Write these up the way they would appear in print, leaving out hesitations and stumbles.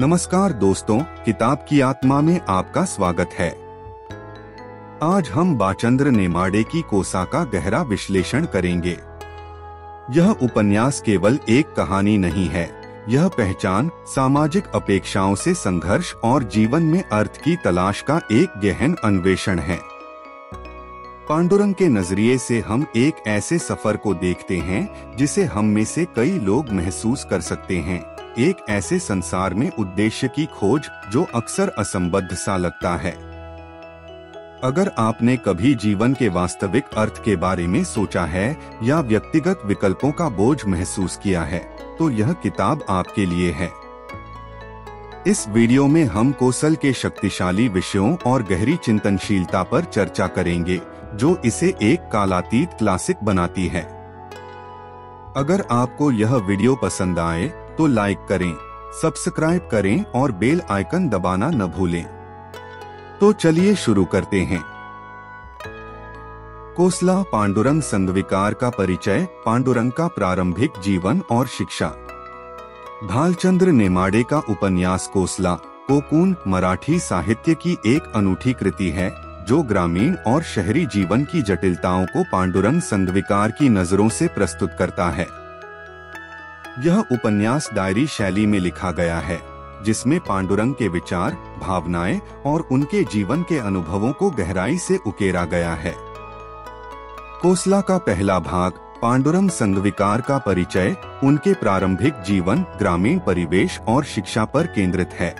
नमस्कार दोस्तों, किताब की आत्मा में आपका स्वागत है। आज हम बाचंद्र नेमाड़े की कोसा का गहरा विश्लेषण करेंगे। यह उपन्यास केवल एक कहानी नहीं है, यह पहचान, सामाजिक अपेक्षाओं से संघर्ष और जीवन में अर्थ की तलाश का एक गहन अन्वेषण है। पांडुरंग के नजरिए से हम एक ऐसे सफर को देखते हैं जिसे हम में से कई लोग महसूस कर सकते हैं, एक ऐसे संसार में उद्देश्य की खोज जो अक्सर असंबद्ध सा लगता है। अगर आपने कभी जीवन के वास्तविक अर्थ के बारे में सोचा है या व्यक्तिगत विकल्पों का बोझ महसूस किया है, तो यह किताब आपके लिए है। इस वीडियो में हम कौशल के शक्तिशाली विषयों और गहरी चिंतनशीलता पर चर्चा करेंगे, जो इसे एक कालातीत क्लासिक बनाती है। अगर आपको यह वीडियो पसंद आए तो लाइक करें, सब्सक्राइब करें और बेल आइकन दबाना न भूलें। तो चलिए शुरू करते हैं। कोसला पांडुरंग संघविकार का परिचय, पांडुरंग का प्रारंभिक जीवन और शिक्षा। भालचंद्र नेमाड़े का उपन्यास कोसला कोकून मराठी साहित्य की एक अनूठी कृति है, जो ग्रामीण और शहरी जीवन की जटिलताओं को पांडुरंग संघविकार की नजरों से प्रस्तुत करता है। यह उपन्यास डायरी शैली में लिखा गया है, जिसमें पांडुरंग के विचार, भावनाएं और उनके जीवन के अनुभवों को गहराई से उकेरा गया है। कोसला का पहला भाग, पांडुरंग संघविकार का परिचय, उनके प्रारंभिक जीवन, ग्रामीण परिवेश और शिक्षा पर केंद्रित है।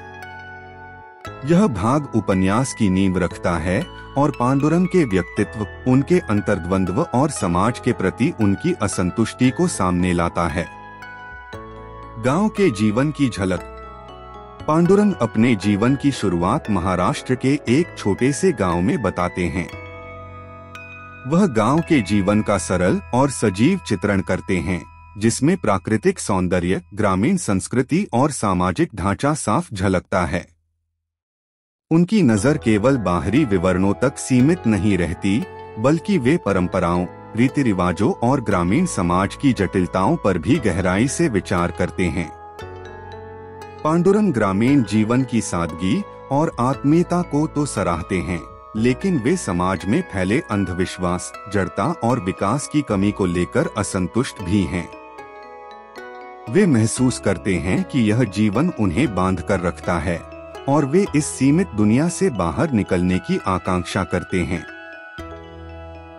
यह भाग उपन्यास की नींव रखता है और पांडुरंग के व्यक्तित्व, उनके अंतर्द्वंद्व और समाज के प्रति उनकी असंतुष्टि को सामने लाता है। गांव के जीवन की झलक। पांडुरंग अपने जीवन की शुरुआत महाराष्ट्र के एक छोटे से गांव में बताते हैं। वह गांव के जीवन का सरल और सजीव चित्रण करते हैं, जिसमें प्राकृतिक सौंदर्य, ग्रामीण संस्कृति और सामाजिक ढांचा साफ झलकता है। उनकी नजर केवल बाहरी विवरणों तक सीमित नहीं रहती, बल्कि वे परंपराओं, रीति रिवाजों और ग्रामीण समाज की जटिलताओं पर भी गहराई से विचार करते हैं। पांडुरंग ग्रामीण जीवन की सादगी और आत्मीयता को तो सराहते हैं, लेकिन वे समाज में फैले अंधविश्वास, जड़ता और विकास की कमी को लेकर असंतुष्ट भी हैं। वे महसूस करते हैं कि यह जीवन उन्हें बांध कर रखता है और वे इस सीमित दुनिया से बाहर निकलने की आकांक्षा करते हैं।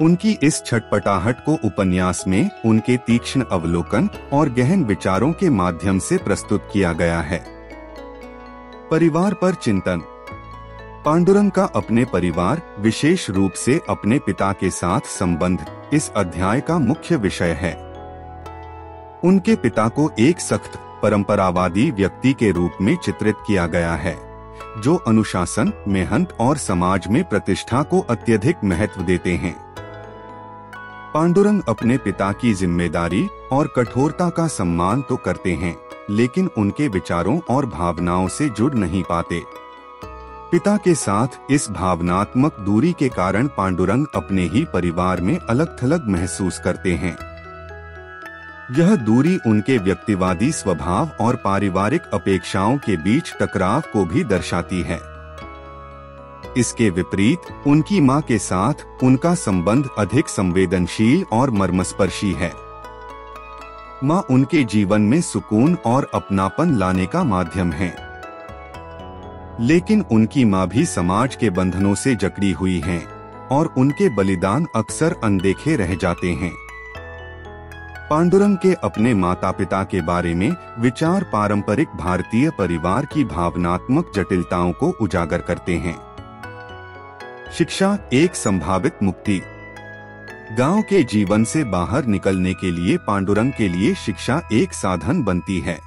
उनकी इस छटपटाहट को उपन्यास में उनके तीक्ष्ण अवलोकन और गहन विचारों के माध्यम से प्रस्तुत किया गया है। परिवार पर चिंतन। पांडुरंग का अपने परिवार, विशेष रूप से अपने पिता के साथ संबंध, इस अध्याय का मुख्य विषय है। उनके पिता को एक सख्त, परंपरावादी व्यक्ति के रूप में चित्रित किया गया है, जो अनुशासन, मेहनत और समाज में प्रतिष्ठा को अत्यधिक महत्व देते हैं। पांडुरंग अपने पिता की जिम्मेदारी और कठोरता का सम्मान तो करते हैं, लेकिन उनके विचारों और भावनाओं से जुड़ नहीं पाते। पिता के साथ इस भावनात्मक दूरी के कारण पांडुरंग अपने ही परिवार में अलग-थलग महसूस करते हैं। यह दूरी उनके व्यक्तिवादी स्वभाव और पारिवारिक अपेक्षाओं के बीच टकराव को भी दर्शाती है। इसके विपरीत उनकी मां के साथ उनका संबंध अधिक संवेदनशील और मर्मस्पर्शी है। मां उनके जीवन में सुकून और अपनापन लाने का माध्यम है, लेकिन उनकी मां भी समाज के बंधनों से जकड़ी हुई हैं और उनके बलिदान अक्सर अनदेखे रह जाते हैं। पांडुरंग के अपने माता पिता के बारे में विचार पारंपरिक भारतीय परिवार की भावनात्मक जटिलताओं को उजागर करते हैं। शिक्षा, एक संभावित मुक्ति। गांव के जीवन से बाहर निकलने के लिए पांडुरंग के लिए शिक्षा एक साधन बनती है।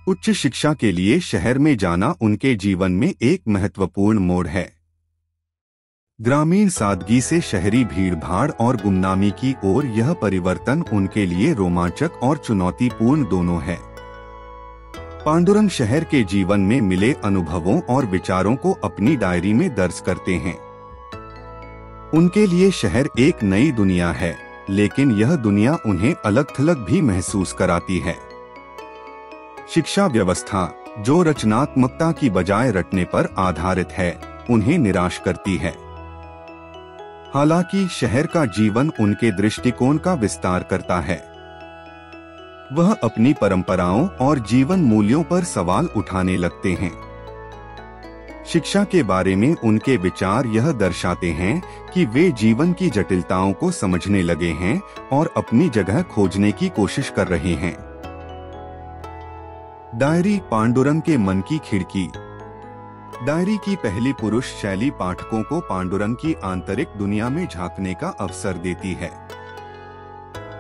उच्च शिक्षा के लिए शहर में जाना उनके जीवन में एक महत्वपूर्ण मोड़ है। ग्रामीण सादगी से शहरी भीड़भाड़ और गुमनामी की ओर यह परिवर्तन उनके लिए रोमांचक और चुनौतीपूर्ण दोनों है। पांडुरंग शहर के जीवन में मिले अनुभवों और विचारों को अपनी डायरी में दर्ज करते हैं। उनके लिए शहर एक नई दुनिया है, लेकिन यह दुनिया उन्हें अलग-थलग भी महसूस कराती है। शिक्षा व्यवस्था। जो रचनात्मकता की बजाय रटने पर आधारित है, उन्हें निराश करती है। हालांकि शहर का जीवन उनके दृष्टिकोण का विस्तार करता है। वह अपनी परंपराओं और जीवन मूल्यों पर सवाल उठाने लगते हैं। शिक्षा के बारे में उनके विचार यह दर्शाते हैं कि वे जीवन की जटिलताओं को समझने लगे हैं और अपनी जगह खोजने की कोशिश कर रहे हैं। डायरी पांडुरंग के मन की खिड़की। डायरी की पहली पुरुष शैली पाठकों को पांडुरंग की आंतरिक दुनिया में झांकने का अवसर देती है।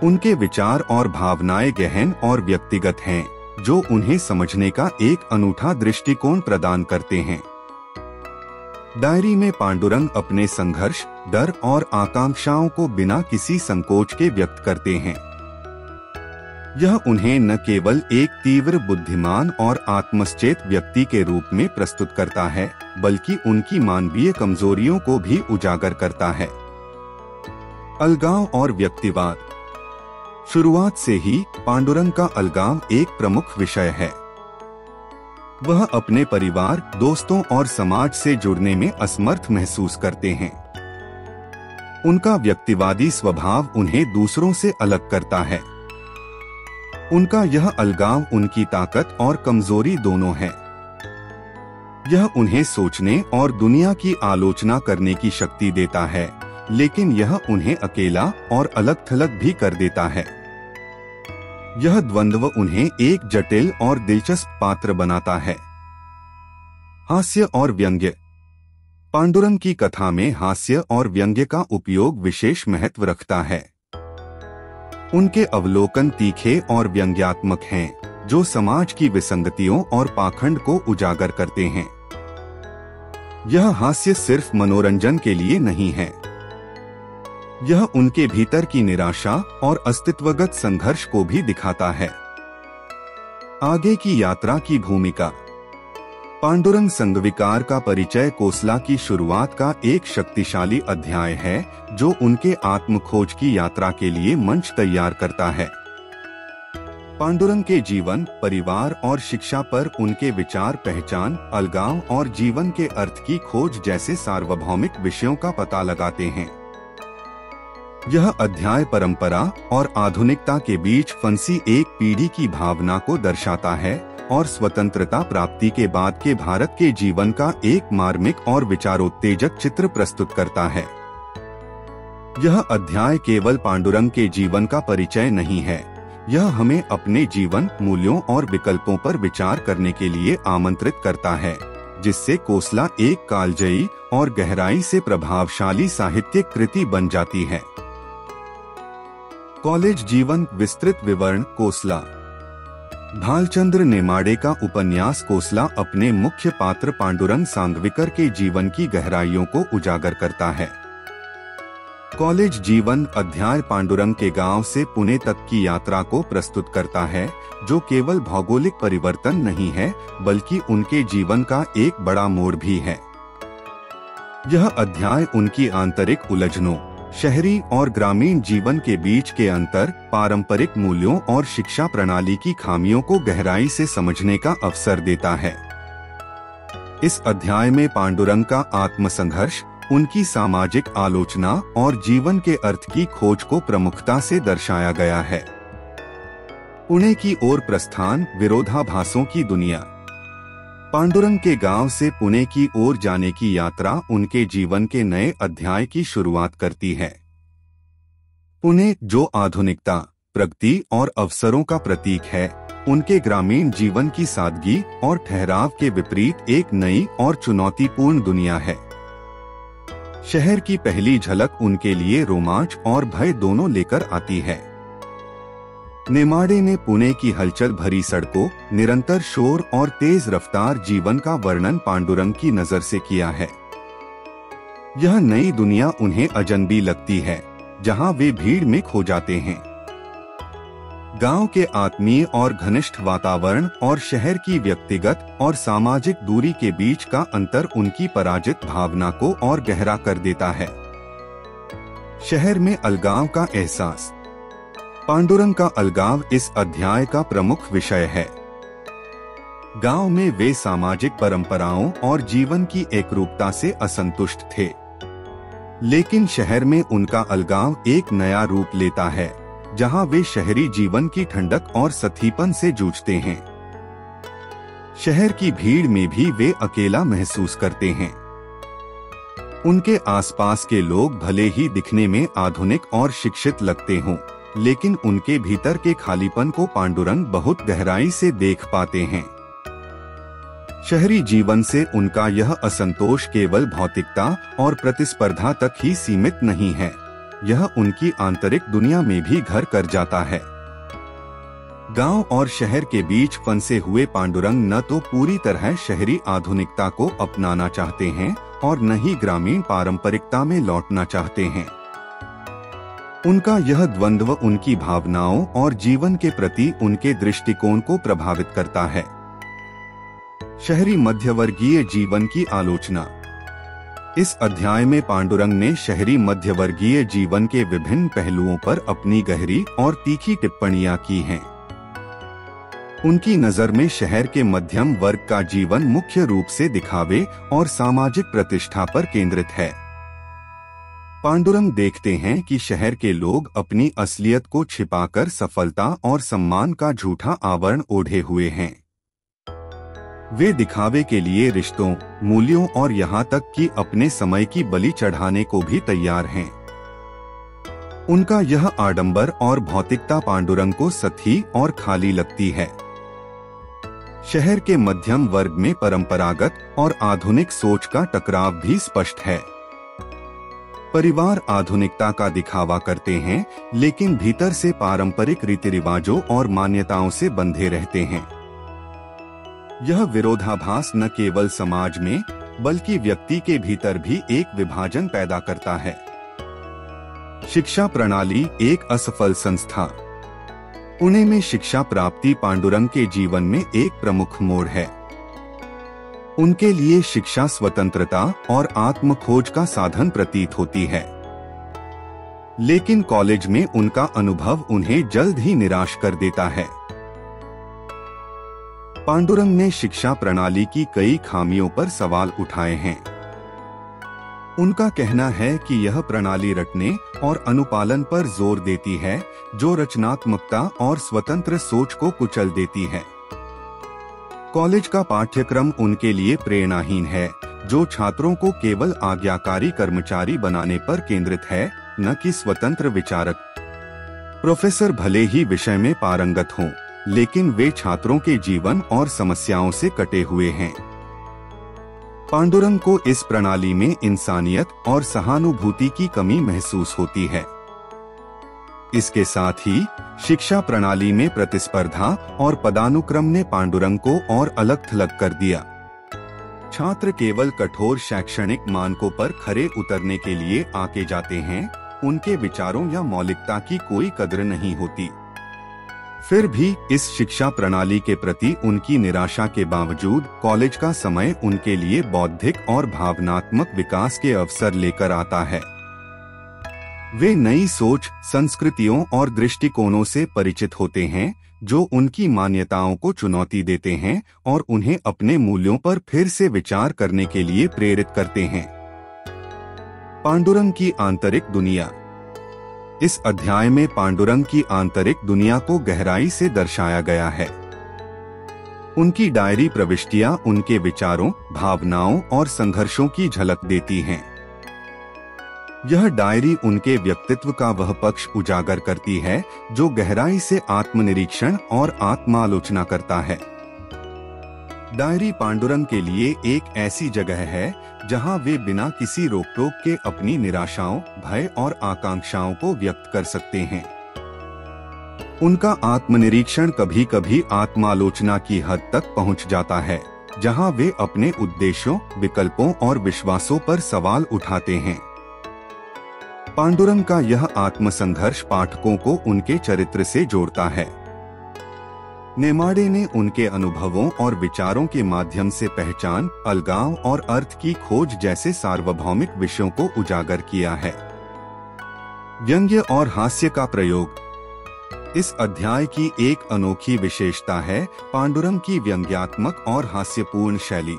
उनके विचार और भावनाएं गहन और व्यक्तिगत हैं, जो उन्हें समझने का एक अनूठा दृष्टिकोण प्रदान करते हैं। डायरी में पांडुरंग अपने संघर्ष, डर और आकांक्षाओं को बिना किसी संकोच के व्यक्त करते हैं। यह उन्हें न केवल एक तीव्र बुद्धिमान और आत्मसचेत व्यक्ति के रूप में प्रस्तुत करता है, बल्कि उनकी मानवीय कमजोरियों को भी उजागर करता है। अलगाव और व्यक्तिवाद। शुरुआत से ही पांडुरंग का अलगाव एक प्रमुख विषय है। वह अपने परिवार, दोस्तों और समाज से जुड़ने में असमर्थ महसूस करते हैं। उनका व्यक्तिवादी स्वभाव उन्हें दूसरों से अलग करता है। उनका यह अलगाव उनकी ताकत और कमजोरी दोनों है। यह उन्हें सोचने और दुनिया की आलोचना करने की शक्ति देता है, लेकिन यह उन्हें अकेला और अलग-थलग भी कर देता है। यह द्वंद्व उन्हें एक जटिल और दिलचस्प पात्र बनाता है। हास्य और व्यंग्य। पांडुरंग की कथा में हास्य और व्यंग्य का उपयोग विशेष महत्व रखता है। उनके अवलोकन तीखे और व्यंग्यात्मक हैं, जो समाज की विसंगतियों और पाखंड को उजागर करते हैं। यह हास्य सिर्फ मनोरंजन के लिए नहीं है। यह उनके भीतर की निराशा और अस्तित्वगत संघर्ष को भी दिखाता है। आगे की यात्रा की भूमिका। पांडुरंग संघविकार का परिचय कोसला की शुरुआत का एक शक्तिशाली अध्याय है, जो उनके आत्मखोज की यात्रा के लिए मंच तैयार करता है। पांडुरंग के जीवन, परिवार और शिक्षा पर उनके विचार पहचान, अलगाव और जीवन के अर्थ की खोज जैसे सार्वभौमिक विषयों का पता लगाते हैं। यह अध्याय परंपरा और आधुनिकता के बीच फंसी एक पीढ़ी की भावना को दर्शाता है और स्वतंत्रता प्राप्ति के बाद के भारत के जीवन का एक मार्मिक और विचारोत्तेजक चित्र प्रस्तुत करता है। यह अध्याय केवल पांडुरंग के जीवन का परिचय नहीं है, यह हमें अपने जीवन, मूल्यों और विकल्पों पर विचार करने के लिए आमंत्रित करता है, जिससे कोसला एक कालजयी और गहराई से प्रभावशाली साहित्यिक कृति बन जाती है। कॉलेज जीवन विस्तृत विवरण। कोसला। भालचंद्र नेमाड़े का उपन्यास कोसला अपने मुख्य पात्र पांडुरंग सांगविकर के जीवन की गहराइयों को उजागर करता है। कॉलेज जीवन अध्याय पांडुरंग के गांव से पुणे तक की यात्रा को प्रस्तुत करता है, जो केवल भौगोलिक परिवर्तन नहीं है, बल्कि उनके जीवन का एक बड़ा मोड़ भी है। यह अध्याय उनकी आंतरिक उलझनों, शहरी और ग्रामीण जीवन के बीच के अंतर, पारंपरिक मूल्यों और शिक्षा प्रणाली की खामियों को गहराई से समझने का अवसर देता है। इस अध्याय में पांडुरंग का आत्मसंघर्ष, उनकी सामाजिक आलोचना और जीवन के अर्थ की खोज को प्रमुखता से दर्शाया गया है। पुणे की ओर प्रस्थान, विरोधाभासों की दुनिया। पांडुरंग के गांव से पुणे की ओर जाने की यात्रा उनके जीवन के नए अध्याय की शुरुआत करती है। पुणे, जो आधुनिकता, प्रगति और अवसरों का प्रतीक है, उनके ग्रामीण जीवन की सादगी और ठहराव के विपरीत एक नई और चुनौतीपूर्ण दुनिया है। शहर की पहली झलक उनके लिए रोमांच और भय दोनों लेकर आती है। नेमाड़े ने पुणे की हलचल भरी सड़कों, निरंतर शोर और तेज रफ्तार जीवन का वर्णन पांडुरंग की नजर से किया है। यह नई दुनिया उन्हें अजनबी लगती है, जहां वे भीड़ में खो जाते हैं। गांव के आत्मीय और घनिष्ठ वातावरण और शहर की व्यक्तिगत और सामाजिक दूरी के बीच का अंतर उनकी पराजित भावना को और गहरा कर देता है। शहर में अलगाव का एहसास। पांडुरंग का अलगाव इस अध्याय का प्रमुख विषय है। गांव में वे सामाजिक परंपराओं और जीवन की एकरूपता से असंतुष्ट थे, लेकिन शहर में उनका अलगाव एक नया रूप लेता है, जहां वे शहरी जीवन की ठंडक और सथीपन से जूझते हैं। शहर की भीड़ में भी वे अकेला महसूस करते हैं। उनके आसपास के लोग भले ही दिखने में आधुनिक और शिक्षित लगते हों, लेकिन उनके भीतर के खालीपन को पांडुरंग बहुत गहराई से देख पाते हैं। शहरी जीवन से उनका यह असंतोष केवल भौतिकता और प्रतिस्पर्धा तक ही सीमित नहीं है, यह उनकी आंतरिक दुनिया में भी घर कर जाता है। गांव और शहर के बीच फंसे हुए पांडुरंग न तो पूरी तरह शहरी आधुनिकता को अपनाना चाहते हैं और न ही ग्रामीण पारंपरिकता में लौटना चाहते हैं। उनका यह द्वंद्व उनकी भावनाओं और जीवन के प्रति उनके दृष्टिकोण को प्रभावित करता है। शहरी मध्यवर्गीय जीवन की आलोचना। इस अध्याय में पांडुरंग ने शहरी मध्यवर्गीय जीवन के विभिन्न पहलुओं पर अपनी गहरी और तीखी टिप्पणियां की हैं। उनकी नजर में शहर के मध्यम वर्ग का जीवन मुख्य रूप से दिखावे और सामाजिक प्रतिष्ठा पर केंद्रित है। पांडुरंग देखते हैं कि शहर के लोग अपनी असलियत को छिपाकर सफलता और सम्मान का झूठा आवरण ओढ़े हुए हैं। वे दिखावे के लिए रिश्तों, मूल्यों और यहाँ तक कि अपने समय की बलि चढ़ाने को भी तैयार हैं। उनका यह आडंबर और भौतिकता पांडुरंग को सथी और खाली लगती है। शहर के मध्यम वर्ग में परंपरागत और आधुनिक सोच का टकराव भी स्पष्ट है। परिवार आधुनिकता का दिखावा करते हैं, लेकिन भीतर से पारंपरिक रीति रिवाजों और मान्यताओं से बंधे रहते हैं। यह विरोधाभास न केवल समाज में बल्कि व्यक्ति के भीतर भी एक विभाजन पैदा करता है। शिक्षा प्रणाली एक असफल संस्था। पुणे में शिक्षा प्राप्ति पांडुरंग के जीवन में एक प्रमुख मोड़ है। उनके लिए शिक्षा स्वतंत्रता और आत्म खोज का साधन प्रतीत होती है, लेकिन कॉलेज में उनका अनुभव उन्हें जल्द ही निराश कर देता है। पांडुरंग ने शिक्षा प्रणाली की कई खामियों पर सवाल उठाए हैं। उनका कहना है कि यह प्रणाली रटने और अनुपालन पर जोर देती है, जो रचनात्मकता और स्वतंत्र सोच को कुचल देती है। कॉलेज का पाठ्यक्रम उनके लिए प्रेरणाहीन है, जो छात्रों को केवल आज्ञाकारी कर्मचारी बनाने पर केंद्रित है, न कि स्वतंत्र विचारक। प्रोफेसर भले ही विषय में पारंगत हों, लेकिन वे छात्रों के जीवन और समस्याओं से कटे हुए हैं। पांडुरंग को इस प्रणाली में इंसानियत और सहानुभूति की कमी महसूस होती है। इसके साथ ही शिक्षा प्रणाली में प्रतिस्पर्धा और पदानुक्रम ने पांडुरंग को और अलग-थलग कर दिया। छात्र केवल कठोर शैक्षणिक मानकों पर खरे उतरने के लिए आके जाते हैं, उनके विचारों या मौलिकता की कोई कद्र नहीं होती। फिर भी इस शिक्षा प्रणाली के प्रति उनकी निराशा के बावजूद कॉलेज का समय उनके लिए बौद्धिक और भावनात्मक विकास के अवसर लेकर आता है। वे नई सोच, संस्कृतियों और दृष्टिकोणों से परिचित होते हैं, जो उनकी मान्यताओं को चुनौती देते हैं और उन्हें अपने मूल्यों पर फिर से विचार करने के लिए प्रेरित करते हैं। पांडुरंग की आंतरिक दुनिया। इस अध्याय में पांडुरंग की आंतरिक दुनिया को गहराई से दर्शाया गया है। उनकी डायरी प्रविष्टियां उनके विचारों, भावनाओं और संघर्षों की झलक देती हैं। यह डायरी उनके व्यक्तित्व का वह पक्ष उजागर करती है जो गहराई से आत्मनिरीक्षण और आत्मालोचना करता है। डायरी पांडुरंग के लिए एक ऐसी जगह है जहां वे बिना किसी रोक-टोक के अपनी निराशाओं, भय और आकांक्षाओं को व्यक्त कर सकते हैं। उनका आत्मनिरीक्षण कभी-कभी आत्मालोचना की हद तक पहुंच जाता है, जहां वे अपने उद्देश्यों, विकल्पों और विश्वासों पर सवाल उठाते हैं। पांडुरंग का यह आत्मसंघर्ष पाठकों को उनके चरित्र से जोड़ता है। नेमाड़े ने उनके अनुभवों और विचारों के माध्यम से पहचान, अलगाव और अर्थ की खोज जैसे सार्वभौमिक विषयों को उजागर किया है। व्यंग्य और हास्य का प्रयोग। इस अध्याय की एक अनोखी विशेषता है पांडुरंग की व्यंग्यात्मक और हास्यपूर्ण शैली।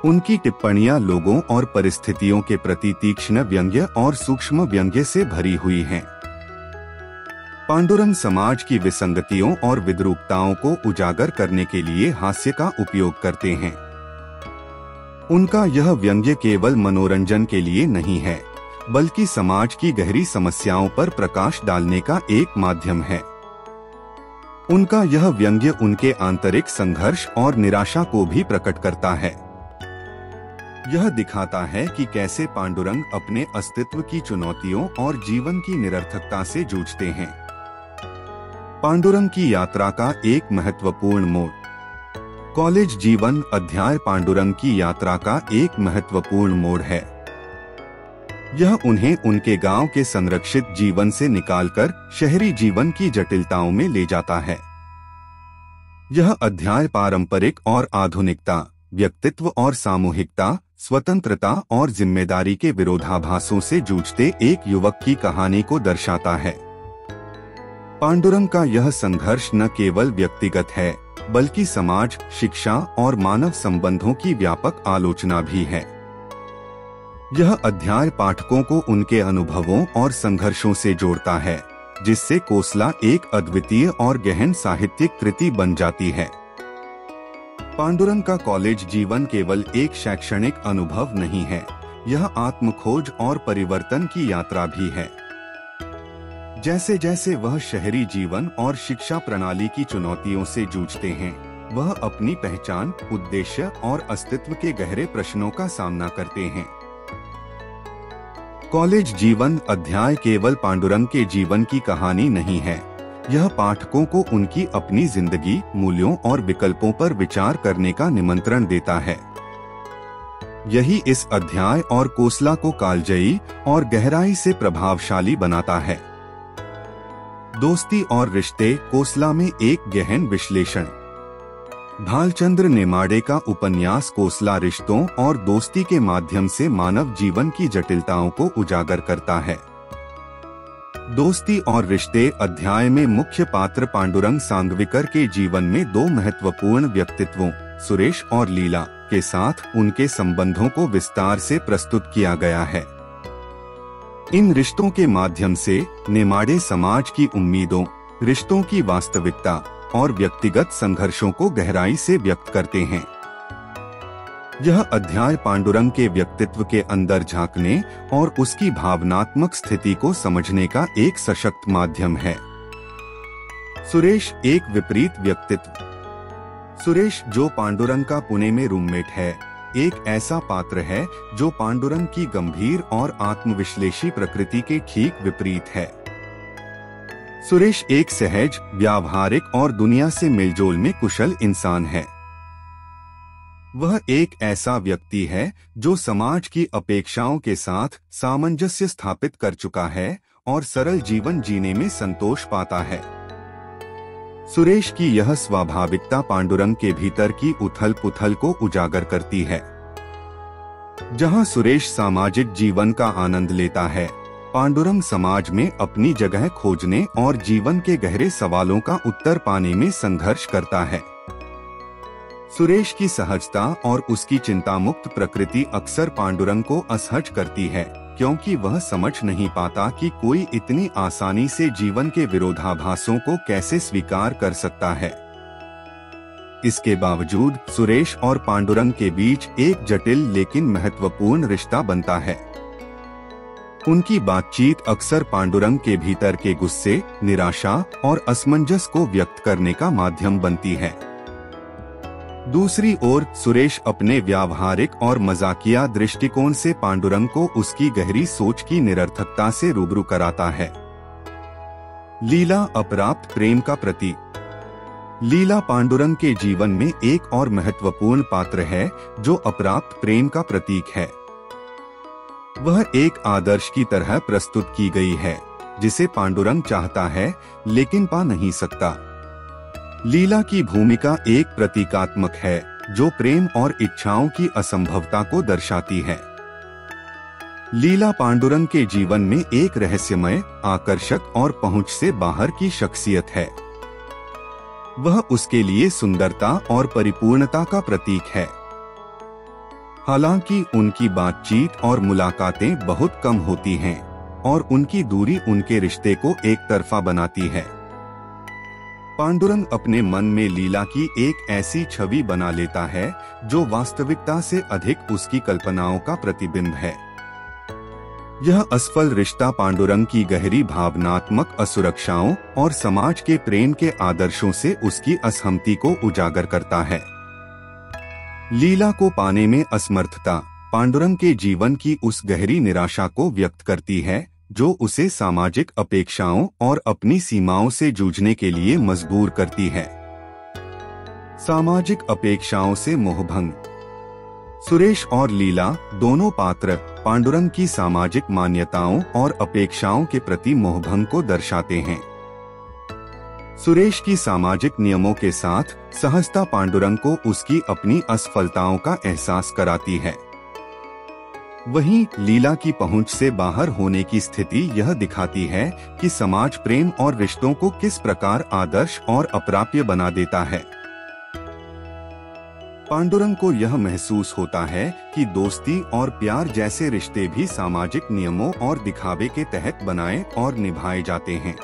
उनकी टिप्पणियां लोगों और परिस्थितियों के प्रति तीक्ष्ण व्यंग्य और सूक्ष्म व्यंग्य से भरी हुई हैं। पांडुरंग समाज की विसंगतियों और विद्रूपताओं को उजागर करने के लिए हास्य का उपयोग करते हैं। उनका यह व्यंग्य केवल मनोरंजन के लिए नहीं है, बल्कि समाज की गहरी समस्याओं पर प्रकाश डालने का एक माध्यम है। उनका यह व्यंग्य उनके आंतरिक संघर्ष और निराशा को भी प्रकट करता है। यह दिखाता है कि कैसे पांडुरंग अपने अस्तित्व की चुनौतियों और जीवन की निरर्थकता से जूझते हैं। पांडुरंग की यात्रा का एक महत्वपूर्ण मोड़। कॉलेज जीवन अध्याय पांडुरंग की यात्रा का एक महत्वपूर्ण मोड़ है। यह उन्हें उनके गांव के संरक्षित जीवन से निकालकर शहरी जीवन की जटिलताओं में ले जाता है। यह अध्याय पारंपरिक और आधुनिकता, व्यक्तित्व और सामूहिकता, स्वतंत्रता और जिम्मेदारी के विरोधाभासों से जूझते एक युवक की कहानी को दर्शाता है। पांडुरंग का यह संघर्ष न केवल व्यक्तिगत है, बल्कि समाज, शिक्षा और मानव संबंधों की व्यापक आलोचना भी है। यह अध्याय पाठकों को उनके अनुभवों और संघर्षों से जोड़ता है, जिससे कोसला एक अद्वितीय और गहन साहित्यिक कृति बन जाती है। पांडुरंग का कॉलेज जीवन केवल एक शैक्षणिक अनुभव नहीं है, यह आत्मखोज और परिवर्तन की यात्रा भी है। जैसे जैसे वह शहरी जीवन और शिक्षा प्रणाली की चुनौतियों से जूझते हैं, वह अपनी पहचान, उद्देश्य और अस्तित्व के गहरे प्रश्नों का सामना करते हैं। कॉलेज जीवन अध्याय केवल पांडुरंग के जीवन की कहानी नहीं है, यह पाठकों को उनकी अपनी जिंदगी, मूल्यों और विकल्पों पर विचार करने का निमंत्रण देता है। यही इस अध्याय और कोसला को कालजयी और गहराई से प्रभावशाली बनाता है। दोस्ती और रिश्ते कोसला में एक गहन विश्लेषण। भालचंद्र नेमाड़े का उपन्यास कोसला रिश्तों और दोस्ती के माध्यम से मानव जीवन की जटिलताओं को उजागर करता है। दोस्ती और रिश्ते अध्याय में मुख्य पात्र पांडुरंग सांगविकर के जीवन में दो महत्वपूर्ण व्यक्तित्वों, सुरेश और लीला, के साथ उनके संबंधों को विस्तार से प्रस्तुत किया गया है। इन रिश्तों के माध्यम से नेमाड़े समाज की उम्मीदों, रिश्तों की वास्तविकता और व्यक्तिगत संघर्षों को गहराई से व्यक्त करते हैं। यह अध्याय पांडुरंग के व्यक्तित्व के अंदर झांकने और उसकी भावनात्मक स्थिति को समझने का एक सशक्त माध्यम है। सुरेश एक विपरीत व्यक्तित्व। सुरेश, जो पांडुरंग का पुणे में रूममेट है, एक ऐसा पात्र है जो पांडुरंग की गंभीर और आत्मविश्लेषी प्रकृति के ठीक विपरीत है। सुरेश एक सहज, व्यावहारिक और दुनिया से मेलजोल में कुशल इंसान है। वह एक ऐसा व्यक्ति है जो समाज की अपेक्षाओं के साथ सामंजस्य स्थापित कर चुका है और सरल जीवन जीने में संतोष पाता है। सुरेश की यह स्वाभाविकता पांडुरंग के भीतर की उथल-पुथल को उजागर करती है। जहां सुरेश सामाजिक जीवन का आनंद लेता है, पांडुरंग समाज में अपनी जगह खोजने और जीवन के गहरे सवालों का उत्तर पाने में संघर्ष करता है। सुरेश की सहजता और उसकी चिंतामुक्त प्रकृति अक्सर पांडुरंग को असहज करती है, क्योंकि वह समझ नहीं पाता कि कोई इतनी आसानी से जीवन के विरोधाभासों को कैसे स्वीकार कर सकता है। इसके बावजूद सुरेश और पांडुरंग के बीच एक जटिल लेकिन महत्वपूर्ण रिश्ता बनता है। उनकी बातचीत अक्सर पांडुरंग के भीतर के गुस्से, निराशा और असमंजस को व्यक्त करने का माध्यम बनती है। दूसरी ओर सुरेश अपने व्यावहारिक और मजाकिया दृष्टिकोण से पांडुरंग को उसकी गहरी सोच की निरर्थकता से रूबरू कराता है। लीला अप्राप्त प्रेम का प्रतीक। लीला पांडुरंग के जीवन में एक और महत्वपूर्ण पात्र है जो अप्राप्त प्रेम का प्रतीक है। वह एक आदर्श की तरह प्रस्तुत की गई है, जिसे पांडुरंग चाहता है लेकिन पा नहीं सकता। लीला की भूमिका एक प्रतीकात्मक है जो प्रेम और इच्छाओं की असंभवता को दर्शाती है। लीला पांडुरंग के जीवन में एक रहस्यमय, आकर्षक और पहुंच से बाहर की शख्सियत है। वह उसके लिए सुंदरता और परिपूर्णता का प्रतीक है। हालांकि उनकी बातचीत और मुलाकातें बहुत कम होती हैं और उनकी दूरी उनके रिश्ते को एक तरफा बनाती है। पांडुरंग अपने मन में लीला की एक ऐसी छवि बना लेता है जो वास्तविकता से अधिक उसकी कल्पनाओं का प्रतिबिंब है। यह असफल रिश्ता पांडुरंग की गहरी भावनात्मक असुरक्षाओं और समाज के प्रेम के आदर्शों से उसकी असहमति को उजागर करता है। लीला को पाने में असमर्थता पांडुरंग के जीवन की उस गहरी निराशा को व्यक्त करती है जो उसे सामाजिक अपेक्षाओं और अपनी सीमाओं से जूझने के लिए मजबूर करती है। सामाजिक अपेक्षाओं से मोहभंग। सुरेश और लीला दोनों पात्र पांडुरंग की सामाजिक मान्यताओं और अपेक्षाओं के प्रति मोहभंग को दर्शाते हैं। सुरेश की सामाजिक नियमों के साथ सहजता पांडुरंग को उसकी अपनी असफलताओं का एहसास कराती है। वहीं लीला की पहुंच से बाहर होने की स्थिति यह दिखाती है कि समाज प्रेम और रिश्तों को किस प्रकार आदर्श और अप्राप्य बना देता है। पांडुरंग को यह महसूस होता है कि दोस्ती और प्यार जैसे रिश्ते भी सामाजिक नियमों और दिखावे के तहत बनाए और निभाए जाते हैं।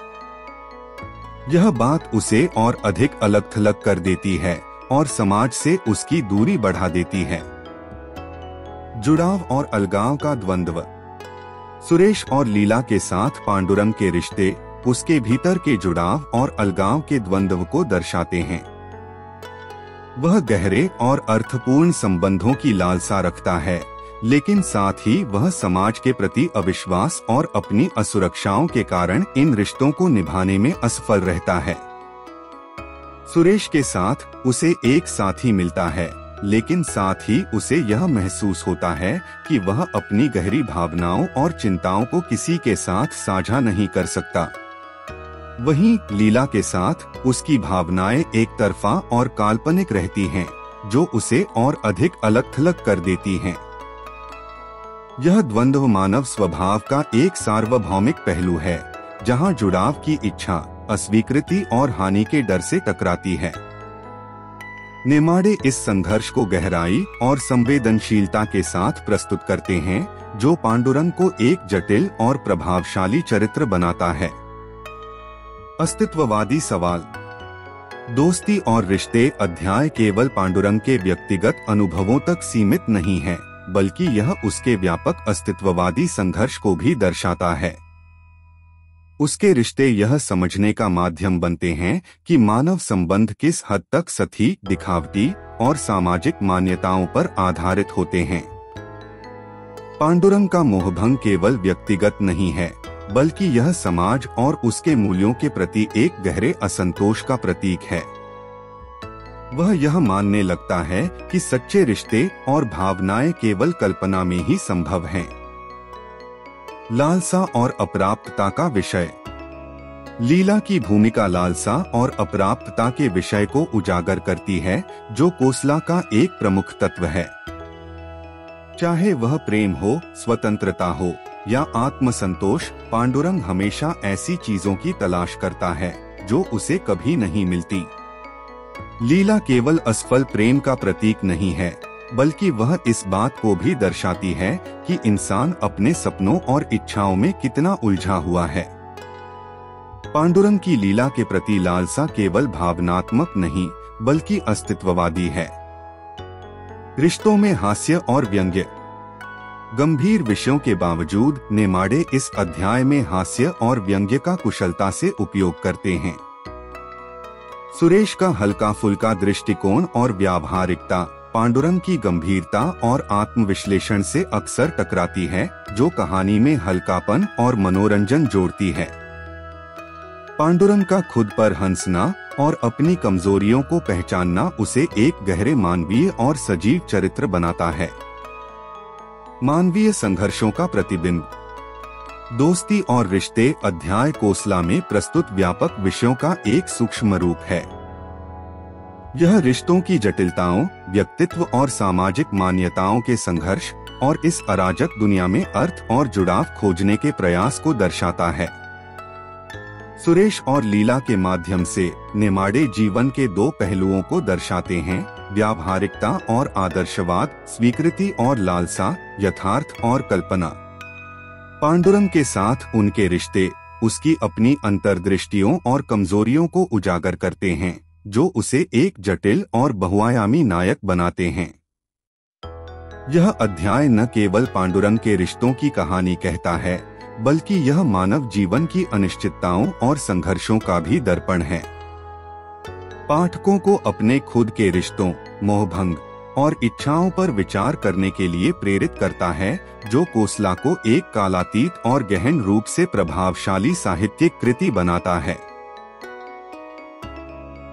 यह बात उसे और अधिक अलग-थलग कर देती है और समाज से उसकी दूरी बढ़ा देती है। जुड़ाव और अलगाव का द्वंद्व। सुरेश और लीला के साथ पांडुरंग के रिश्ते उसके भीतर के जुड़ाव और अलगाव के द्वंद्व को दर्शाते हैं। वह गहरे और अर्थपूर्ण संबंधों की लालसा रखता है, लेकिन साथ ही वह समाज के प्रति अविश्वास और अपनी असुरक्षाओं के कारण इन रिश्तों को निभाने में असफल रहता है। सुरेश के साथ उसे एक साथी मिलता है, लेकिन साथ ही उसे यह महसूस होता है कि वह अपनी गहरी भावनाओं और चिंताओं को किसी के साथ साझा नहीं कर सकता। वहीं लीला के साथ उसकी भावनाएं एक तरफा और काल्पनिक रहती हैं, जो उसे और अधिक अलग-थलग कर देती हैं। यह द्वंद्व मानव स्वभाव का एक सार्वभौमिक पहलू है, जहां जुड़ाव की इच्छा अस्वीकृति और हानि के डर से टकराती है। नेमाड़े इस संघर्ष को गहराई और संवेदनशीलता के साथ प्रस्तुत करते हैं, जो पांडुरंग को एक जटिल और प्रभावशाली चरित्र बनाता है। अस्तित्ववादी सवाल। दोस्ती और रिश्ते अध्याय केवल पांडुरंग के व्यक्तिगत अनुभवों तक सीमित नहीं है, बल्कि यह उसके व्यापक अस्तित्ववादी संघर्ष को भी दर्शाता है। उसके रिश्ते यह समझने का माध्यम बनते हैं कि मानव संबंध किस हद तक सतही, दिखावटी और सामाजिक मान्यताओं पर आधारित होते हैं। पांडुरंग का मोहभंग केवल व्यक्तिगत नहीं है, बल्कि यह समाज और उसके मूल्यों के प्रति एक गहरे असंतोष का प्रतीक है। वह यह मानने लगता है कि सच्चे रिश्ते और भावनाएं केवल कल्पना में ही संभव हैं। लालसा और अप्राप्तता का विषय। लीला की भूमिका लालसा और अप्राप्तता के विषय को उजागर करती है, जो कोसला का एक प्रमुख तत्व है। चाहे वह प्रेम हो, स्वतंत्रता हो या आत्मसंतोष, पांडुरंग हमेशा ऐसी चीजों की तलाश करता है जो उसे कभी नहीं मिलती। लीला केवल असफल प्रेम का प्रतीक नहीं है, बल्कि वह इस बात को भी दर्शाती है कि इंसान अपने सपनों और इच्छाओं में कितना उलझा हुआ है। पांडुरंग की लीला के प्रति लालसा केवल भावनात्मक नहीं, बल्कि अस्तित्ववादी है। रिश्तों में हास्य और व्यंग्य। गंभीर विषयों के बावजूद नेमाड़े इस अध्याय में हास्य और व्यंग्य का कुशलता से उपयोग करते हैं। सुरेश का हल्का फुल्का दृष्टिकोण और व्यावहारिकता पांडुरंग की गंभीरता और आत्मविश्लेषण से अक्सर टकराती है, जो कहानी में हल्कापन और मनोरंजन जोड़ती है। पांडुरंग का खुद पर हंसना और अपनी कमजोरियों को पहचानना उसे एक गहरे मानवीय और सजीव चरित्र बनाता है। मानवीय संघर्षों का प्रतिबिंब। दोस्ती और रिश्ते अध्याय कोसला में प्रस्तुत व्यापक विषयों का एक सूक्ष्म रूप है। यह रिश्तों की जटिलताओं, व्यक्तित्व और सामाजिक मान्यताओं के संघर्ष और इस अराजक दुनिया में अर्थ और जुड़ाव खोजने के प्रयास को दर्शाता है। सुरेश और लीला के माध्यम से नेमाड़े जीवन के दो पहलुओं को दर्शाते हैं, व्यावहारिकता और आदर्शवाद, स्वीकृति और लालसा, यथार्थ और कल्पना। पांडुरंग के साथ उनके रिश्ते उसकी अपनी अंतर्दृष्टियों और कमजोरियों को उजागर करते हैं, जो उसे एक जटिल और बहुआयामी नायक बनाते हैं। यह अध्याय न केवल पांडुरंग के रिश्तों की कहानी कहता है, बल्कि यह मानव जीवन की अनिश्चितताओं और संघर्षों का भी दर्पण है। पाठकों को अपने खुद के रिश्तों, मोहभंग और इच्छाओं पर विचार करने के लिए प्रेरित करता है, जो कोसला को एक कालातीत और गहन रूप से प्रभावशाली साहित्यिक कृति बनाता है।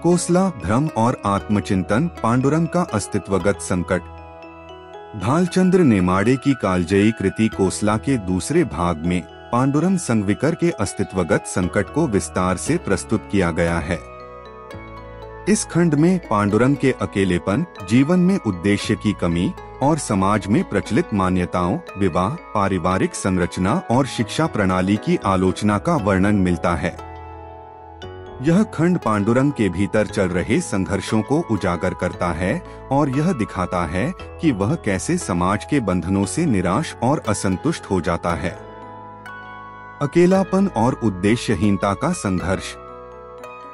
कोसला, भ्रम और आत्मचिंतन, पांडुरंग का अस्तित्वगत संकट। भालचंद्र नेमाड़े की कालजयी कृति कोसला के दूसरे भाग में पांडुरंग संगविकर के अस्तित्वगत संकट को विस्तार से प्रस्तुत किया गया है। इस खंड में पांडुरंग के अकेलेपन, जीवन में उद्देश्य की कमी और समाज में प्रचलित मान्यताओं, विवाह, पारिवारिक संरचना और शिक्षा प्रणाली की आलोचना का वर्णन मिलता है। यह खंड पांडुरंग के भीतर चल रहे संघर्षों को उजागर करता है और यह दिखाता है कि वह कैसे समाज के बंधनों से निराश और असंतुष्ट हो जाता है। अकेलापन और उद्देश्यहीनता का संघर्ष।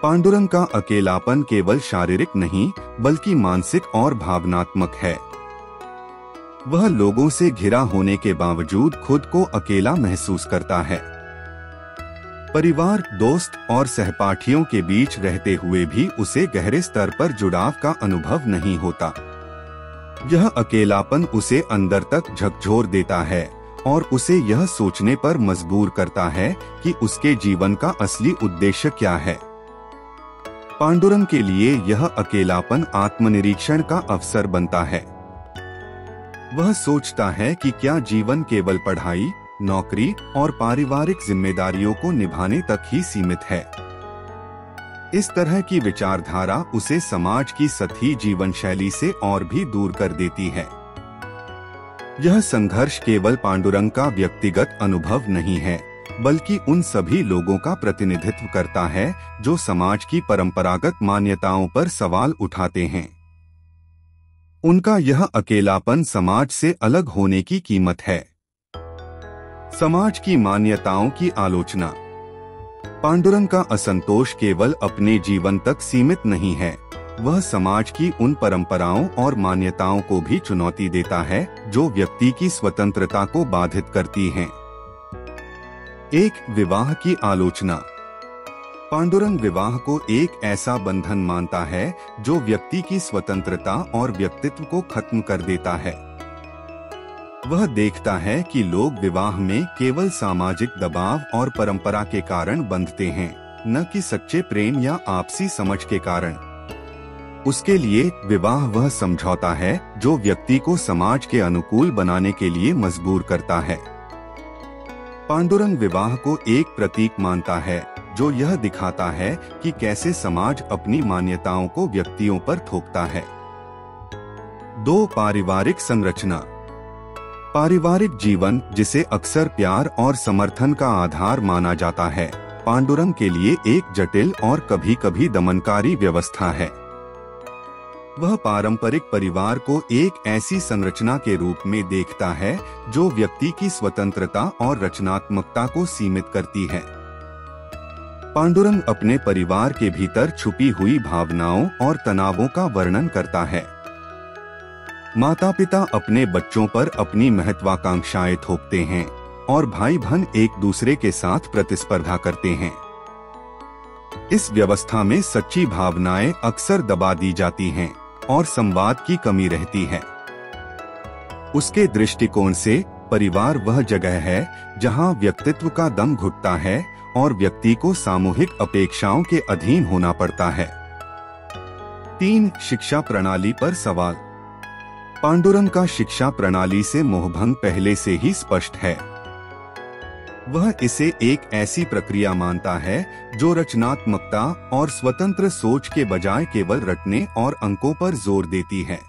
पांडुरंग का अकेलापन केवल शारीरिक नहीं, बल्कि मानसिक और भावनात्मक है। वह लोगों से घिरा होने के बावजूद खुद को अकेला महसूस करता है। परिवार, दोस्त और सहपाठियों के बीच रहते हुए भी उसे गहरे स्तर पर जुड़ाव का अनुभव नहीं होता। यह अकेलापन उसे अंदर तक झकझोर देता है और उसे यह सोचने पर मजबूर करता है कि उसके जीवन का असली उद्देश्य क्या है। पांडुरंग के लिए यह अकेलापन आत्मनिरीक्षण का अवसर बनता है। वह सोचता है कि क्या जीवन केवल पढ़ाई, नौकरी और पारिवारिक जिम्मेदारियों को निभाने तक ही सीमित है। इस तरह की विचारधारा उसे समाज की सतही जीवन शैली से और भी दूर कर देती है। यह संघर्ष केवल पांडुरंग का व्यक्तिगत अनुभव नहीं है, बल्कि उन सभी लोगों का प्रतिनिधित्व करता है जो समाज की परंपरागत मान्यताओं पर सवाल उठाते हैं। उनका यह अकेलापन समाज से अलग होने की कीमत है। समाज की मान्यताओं की आलोचना। पांडुरंग का असंतोष केवल अपने जीवन तक सीमित नहीं है, वह समाज की उन परंपराओं और मान्यताओं को भी चुनौती देता है जो व्यक्ति की स्वतंत्रता को बाधित करती हैं। एक विवाह की आलोचना। पांडुरंग विवाह को एक ऐसा बंधन मानता है जो व्यक्ति की स्वतंत्रता और व्यक्तित्व को खत्म कर देता है। वह देखता है कि लोग विवाह में केवल सामाजिक दबाव और परंपरा के कारण बंधते हैं, न कि सच्चे प्रेम या आपसी समझ के कारण। उसके लिए विवाह वह समझौता है जो व्यक्ति को समाज के अनुकूल बनाने के लिए मजबूर करता है। पांडुरंग विवाह को एक प्रतीक मानता है जो यह दिखाता है कि कैसे समाज अपनी मान्यताओं को व्यक्तियों पर थोपता है। 2. पारिवारिक संरचना। पारिवारिक जीवन, जिसे अक्सर प्यार और समर्थन का आधार माना जाता है, पांडुरंग के लिए एक जटिल और कभी-कभी दमनकारी व्यवस्था है। वह पारंपरिक परिवार को एक ऐसी संरचना के रूप में देखता है जो व्यक्ति की स्वतंत्रता और रचनात्मकता को सीमित करती है। पांडुरंग अपने परिवार के भीतर छुपी हुई भावनाओं और तनावों का वर्णन करता है। माता पिता अपने बच्चों पर अपनी महत्वाकांक्षाएं थोपते हैं और भाई बहन एक दूसरे के साथ प्रतिस्पर्धा करते हैं। इस व्यवस्था में सच्ची भावनाएं अक्सर दबा दी जाती हैं और संवाद की कमी रहती है। उसके दृष्टिकोण से परिवार वह जगह है जहां व्यक्तित्व का दम घुटता है और व्यक्ति को सामूहिक अपेक्षाओं के अधीन होना पड़ता है। 3. शिक्षा प्रणाली पर सवाल। पांडुरंग का शिक्षा प्रणाली से मोहभंग पहले से ही स्पष्ट है। वह इसे एक ऐसी प्रक्रिया मानता है जो रचनात्मकता और स्वतंत्र सोच के बजाय केवल रटने और अंकों पर जोर देती है।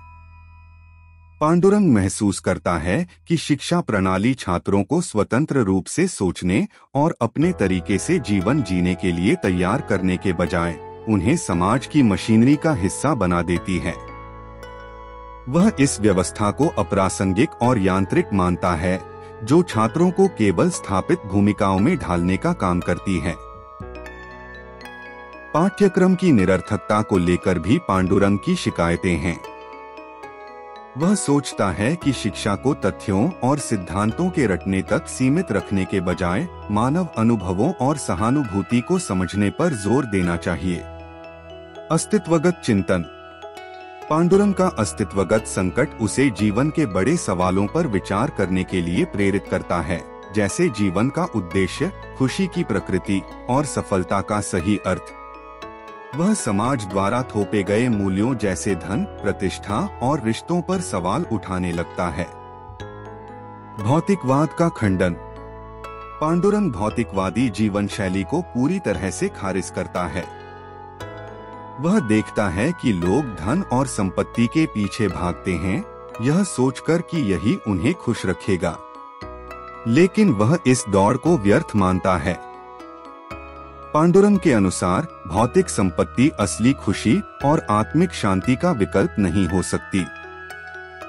पांडुरंग महसूस करता है कि शिक्षा प्रणाली छात्रों को स्वतंत्र रूप से सोचने और अपने तरीके से जीवन जीने के लिए तैयार करने के बजाय उन्हें समाज की मशीनरी का हिस्सा बना देती है। वह इस व्यवस्था को अप्रासंगिक और यांत्रिक मानता है, जो छात्रों को केवल स्थापित भूमिकाओं में ढालने का काम करती है। पाठ्यक्रम की निरर्थकता को लेकर भी पांडुरंग की शिकायतें हैं। वह सोचता है कि शिक्षा को तथ्यों और सिद्धांतों के रटने तक सीमित रखने के बजाय मानव अनुभवों और सहानुभूति को समझने पर जोर देना चाहिए। अस्तित्वगत चिंतन। पांडुरंग का अस्तित्वगत संकट उसे जीवन के बड़े सवालों पर विचार करने के लिए प्रेरित करता है, जैसे जीवन का उद्देश्य, खुशी की प्रकृति और सफलता का सही अर्थ। वह समाज द्वारा थोपे गए मूल्यों जैसे धन, प्रतिष्ठा और रिश्तों पर सवाल उठाने लगता है। भौतिकवाद का खंडन। पांडुरंग भौतिकवादी जीवन शैली को पूरी तरह से खारिज करता है। वह देखता है कि लोग धन और संपत्ति के पीछे भागते हैं, यह सोचकर कि यही उन्हें खुश रखेगा। लेकिन वह इस दौड़ को व्यर्थ मानता है। पांडुरंग के अनुसार भौतिक संपत्ति असली खुशी और आत्मिक शांति का विकल्प नहीं हो सकती।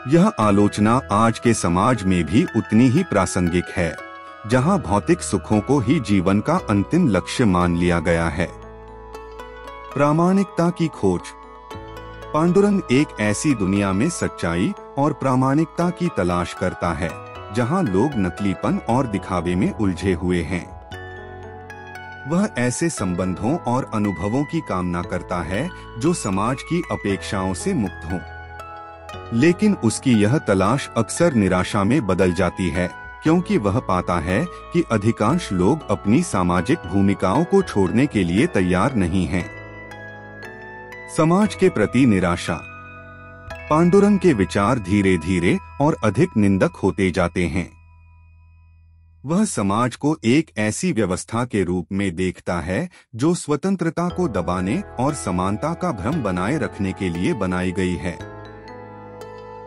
यह आलोचना आज के समाज में भी उतनी ही प्रासंगिक है, जहां भौतिक सुखों को ही जीवन का अंतिम लक्ष्य मान लिया गया है। प्रामाणिकता की खोज। पांडुरंग एक ऐसी दुनिया में सच्चाई और प्रामाणिकता की तलाश करता है, जहां लोग नकलीपन और दिखावे में उलझे हुए हैं। वह ऐसे संबंधों और अनुभवों की कामना करता है जो समाज की अपेक्षाओं से मुक्त हों। लेकिन उसकी यह तलाश अक्सर निराशा में बदल जाती है, क्योंकि वह पाता है कि अधिकांश लोग अपनी सामाजिक भूमिकाओं को छोड़ने के लिए तैयार नहीं हैं। समाज के प्रति निराशा। पांडुरंग के विचार धीरे धीरे और अधिक निंदक होते जाते हैं। वह समाज को एक ऐसी व्यवस्था के रूप में देखता है जो स्वतंत्रता को दबाने और समानता का भ्रम बनाए रखने के लिए बनाई गई है।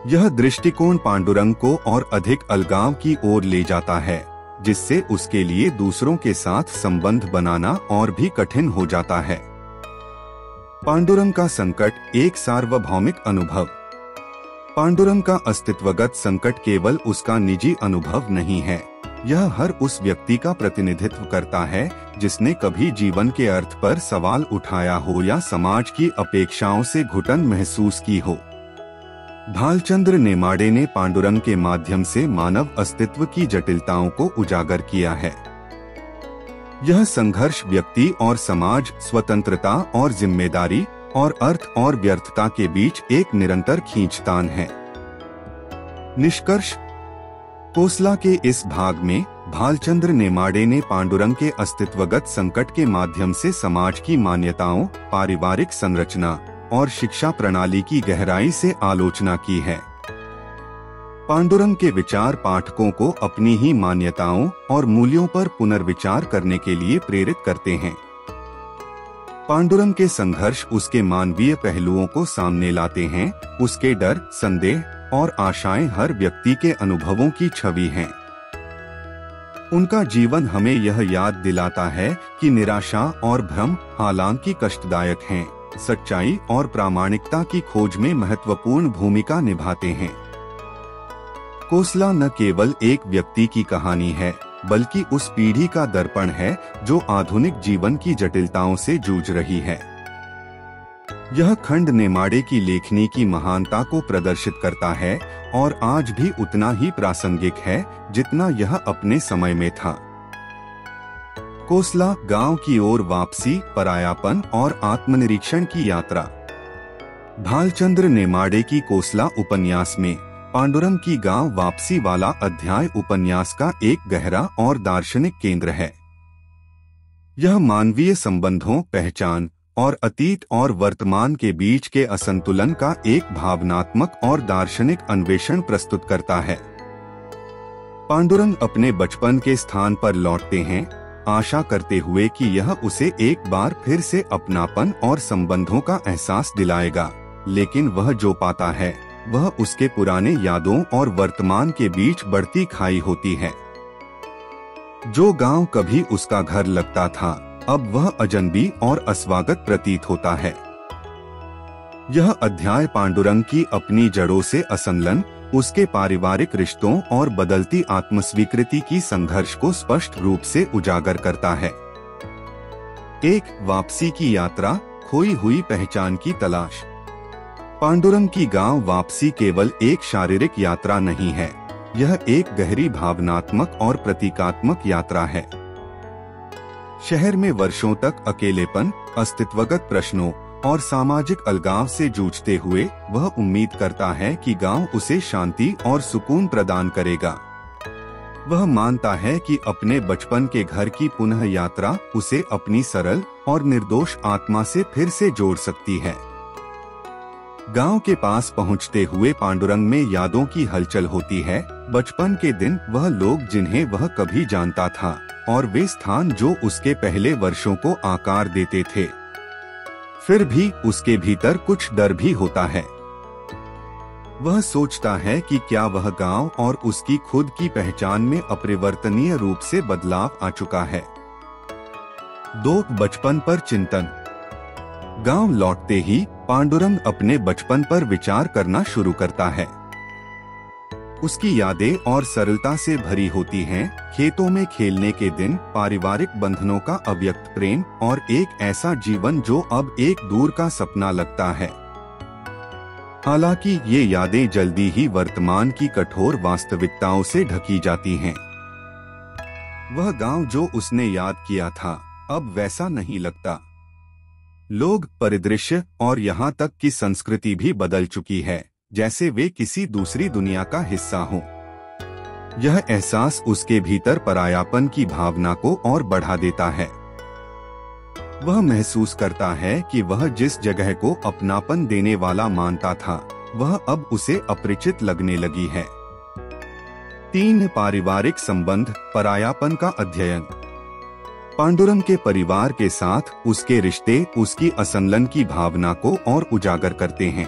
यह दृष्टिकोण पांडुरंग को और अधिक अलगाव की ओर ले जाता है, जिससे उसके लिए दूसरों के साथ संबंध बनाना और भी कठिन हो जाता है। पांडुरंग का संकट एक सार्वभौमिक अनुभव। पांडुरंग का अस्तित्वगत संकट केवल उसका निजी अनुभव नहीं है, यह हर उस व्यक्ति का प्रतिनिधित्व करता है जिसने कभी जीवन के अर्थ पर सवाल उठाया हो या समाज की अपेक्षाओं से घुटन महसूस की हो। भालचंद्र नेमाड़े ने पांडुरंग के माध्यम से मानव अस्तित्व की जटिलताओं को उजागर किया है। यह संघर्ष व्यक्ति और समाज, स्वतंत्रता और जिम्मेदारी और अर्थ और व्यर्थता के बीच एक निरंतर खींचतान है। निष्कर्ष। कोसला के इस भाग में भालचंद्र नेमाड़े ने पांडुरंग के अस्तित्वगत संकट के माध्यम से समाज की मान्यताओं, पारिवारिक संरचना और शिक्षा प्रणाली की गहराई से आलोचना की है। पांडुरंग के विचार पाठकों को अपनी ही मान्यताओं और मूल्यों पर पुनर्विचार करने के लिए प्रेरित करते हैं। पांडुरंग के संघर्ष उसके मानवीय पहलुओं को सामने लाते हैं, उसके डर, संदेह और आशाएं हर व्यक्ति के अनुभवों की छवि हैं। उनका जीवन हमें यह याद दिलाता है कि निराशा और भ्रम हालांकि कष्टदायक हैं, सच्चाई और प्रामाणिकता की खोज में महत्वपूर्ण भूमिका निभाते हैं। कोसला न केवल एक व्यक्ति की कहानी है, बल्कि उस पीढ़ी का दर्पण है जो आधुनिक जीवन की जटिलताओं से जूझ रही है। यह खंड नेमाड़े की लेखनी की महानता को प्रदर्शित करता है और आज भी उतना ही प्रासंगिक है जितना यह अपने समय में था। कोसला, गांव की ओर वापसी, परायापन और आत्मनिरीक्षण की यात्रा। भालचंद्र नेमाड़े की कोसला उपन्यास में पांडुरंग की गांव वापसी वाला अध्याय उपन्यास का एक गहरा और दार्शनिक केंद्र है। यह मानवीय संबंधों, पहचान और अतीत और वर्तमान के बीच के असंतुलन का एक भावनात्मक और दार्शनिक अन्वेषण प्रस्तुत करता है। पांडुरंग अपने बचपन के स्थान पर लौटते हैं, आशा करते हुए कि यह उसे एक बार फिर से अपनापन और संबंधों का एहसास दिलाएगा, लेकिन वह जो पाता है वह उसके पुराने यादों और वर्तमान के बीच बढ़ती खाई होती है। जो गांव कभी उसका घर लगता था, अब वह अजनबी और अस्वागत प्रतीत होता है। यह अध्याय पांडुरंग की अपनी जड़ों से असंलग्न, उसके पारिवारिक रिश्तों और बदलती आत्मस्वीकृति की संघर्ष को स्पष्ट रूप से उजागर करता है। एक वापसी की यात्रा, खोई हुई पहचान की तलाश। पांडुरंग की गांव वापसी केवल एक शारीरिक यात्रा नहीं है, यह एक गहरी भावनात्मक और प्रतीकात्मक यात्रा है। शहर में वर्षों तक अकेलेपन, अस्तित्वगत प्रश्नों और सामाजिक अलगाव से जूझते हुए वह उम्मीद करता है कि गांव उसे शांति और सुकून प्रदान करेगा। वह मानता है कि अपने बचपन के घर की पुनः यात्रा उसे अपनी सरल और निर्दोष आत्मा से फिर से जोड़ सकती है। गांव के पास पहुंचते हुए पांडुरंग में यादों की हलचल होती है। बचपन के दिन, वह लोग जिन्हें वह कभी जानता था और वे स्थान जो उसके पहले वर्षों को आकार देते थे। फिर भी उसके भीतर कुछ डर भी होता है। वह सोचता है कि क्या वह गांव और उसकी खुद की पहचान में अपरिवर्तनीय रूप से बदलाव आ चुका है। 2. बचपन पर चिंतन। गांव लौटते ही पांडुरंग अपने बचपन पर विचार करना शुरू करता है। उसकी यादें और सरलता से भरी होती हैं, खेतों में खेलने के दिन, पारिवारिक बंधनों का अव्यक्त प्रेम और एक ऐसा जीवन जो अब एक दूर का सपना लगता है। हालांकि ये यादें जल्दी ही वर्तमान की कठोर वास्तविकताओं से ढकी जाती हैं। वह गांव जो उसने याद किया था, अब वैसा नहीं लगता। लोग, परिदृश्य और यहाँ तक कि संस्कृति भी बदल चुकी है, जैसे वे किसी दूसरी दुनिया का हिस्सा हों। यह एहसास उसके भीतर परायापन की भावना को और बढ़ा देता है। वह महसूस करता है कि वह जिस जगह को अपनापन देने वाला मानता था, वह अब उसे अपरिचित लगने लगी है। 3. पारिवारिक संबंध, परायापन का अध्ययन। पांडुरंग के परिवार के साथ उसके रिश्ते उसकी असंलग्न की भावना को और उजागर करते हैं।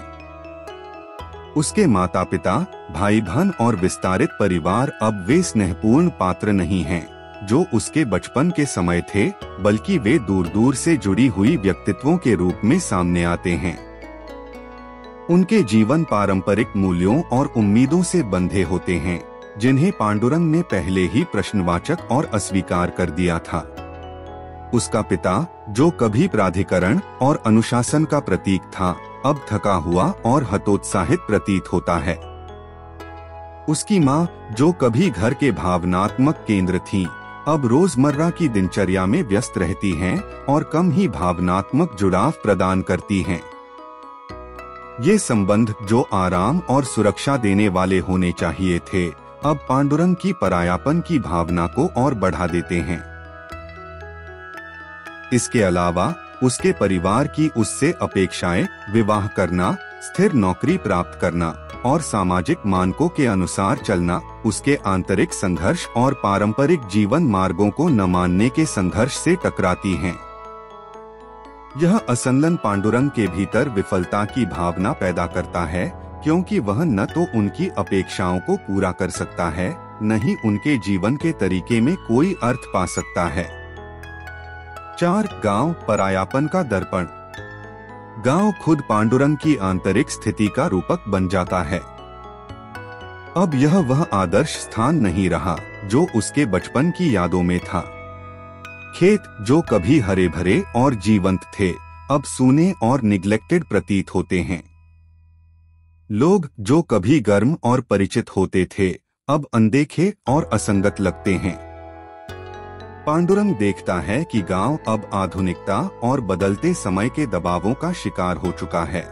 उसके माता पिता, भाई बहन और विस्तारित परिवार अब वे स्नेहपूर्ण पात्र नहीं हैं जो उसके बचपन के समय थे, बल्कि वे दूर दूर से जुड़ी हुई व्यक्तित्वों के रूप में सामने आते हैं। उनके जीवन पारंपरिक मूल्यों और उम्मीदों से बंधे होते हैं, जिन्हें पांडुरंग ने पहले ही प्रश्नवाचक और अस्वीकार कर दिया था। उसका पिता, जो कभी प्राधिकरण और अनुशासन का प्रतीक था, अब थका हुआ और हतोत्साहित प्रतीत होता है। उसकी माँ, जो कभी घर के भावनात्मक केंद्र थीं, अब रोजमर्रा की दिनचर्या में व्यस्त रहती हैं और कम ही भावनात्मक जुड़ाव प्रदान करती हैं। ये संबंध जो आराम और सुरक्षा देने वाले होने चाहिए थे, अब पांडुरंग की परायापन की भावना को और बढ़ा देते हैं। इसके अलावा उसके परिवार की उससे अपेक्षाएं, विवाह करना, स्थिर नौकरी प्राप्त करना और सामाजिक मानकों के अनुसार चलना, उसके आंतरिक संघर्ष और पारंपरिक जीवन मार्गों को न मानने के संघर्ष से टकराती हैं। यह असंलग्न पांडुरंग के भीतर विफलता की भावना पैदा करता है, क्योंकि वह न तो उनकी अपेक्षाओं को पूरा कर सकता है, न ही उनके जीवन के तरीके में कोई अर्थ पा सकता है। 4. गांव, परायापन का दर्पण। गांव खुद पांडुरंग की आंतरिक स्थिति का रूपक बन जाता है। अब यह वह आदर्श स्थान नहीं रहा जो उसके बचपन की यादों में था। खेत, जो कभी हरे भरे और जीवंत थे, अब सूने और निग्लेक्टेड प्रतीत होते हैं। लोग, जो कभी गर्म और परिचित होते थे, अब अनदेखे और असंगत लगते हैं। पांडुरंग देखता है कि गांव अब आधुनिकता और बदलते समय के दबावों का शिकार हो चुका है।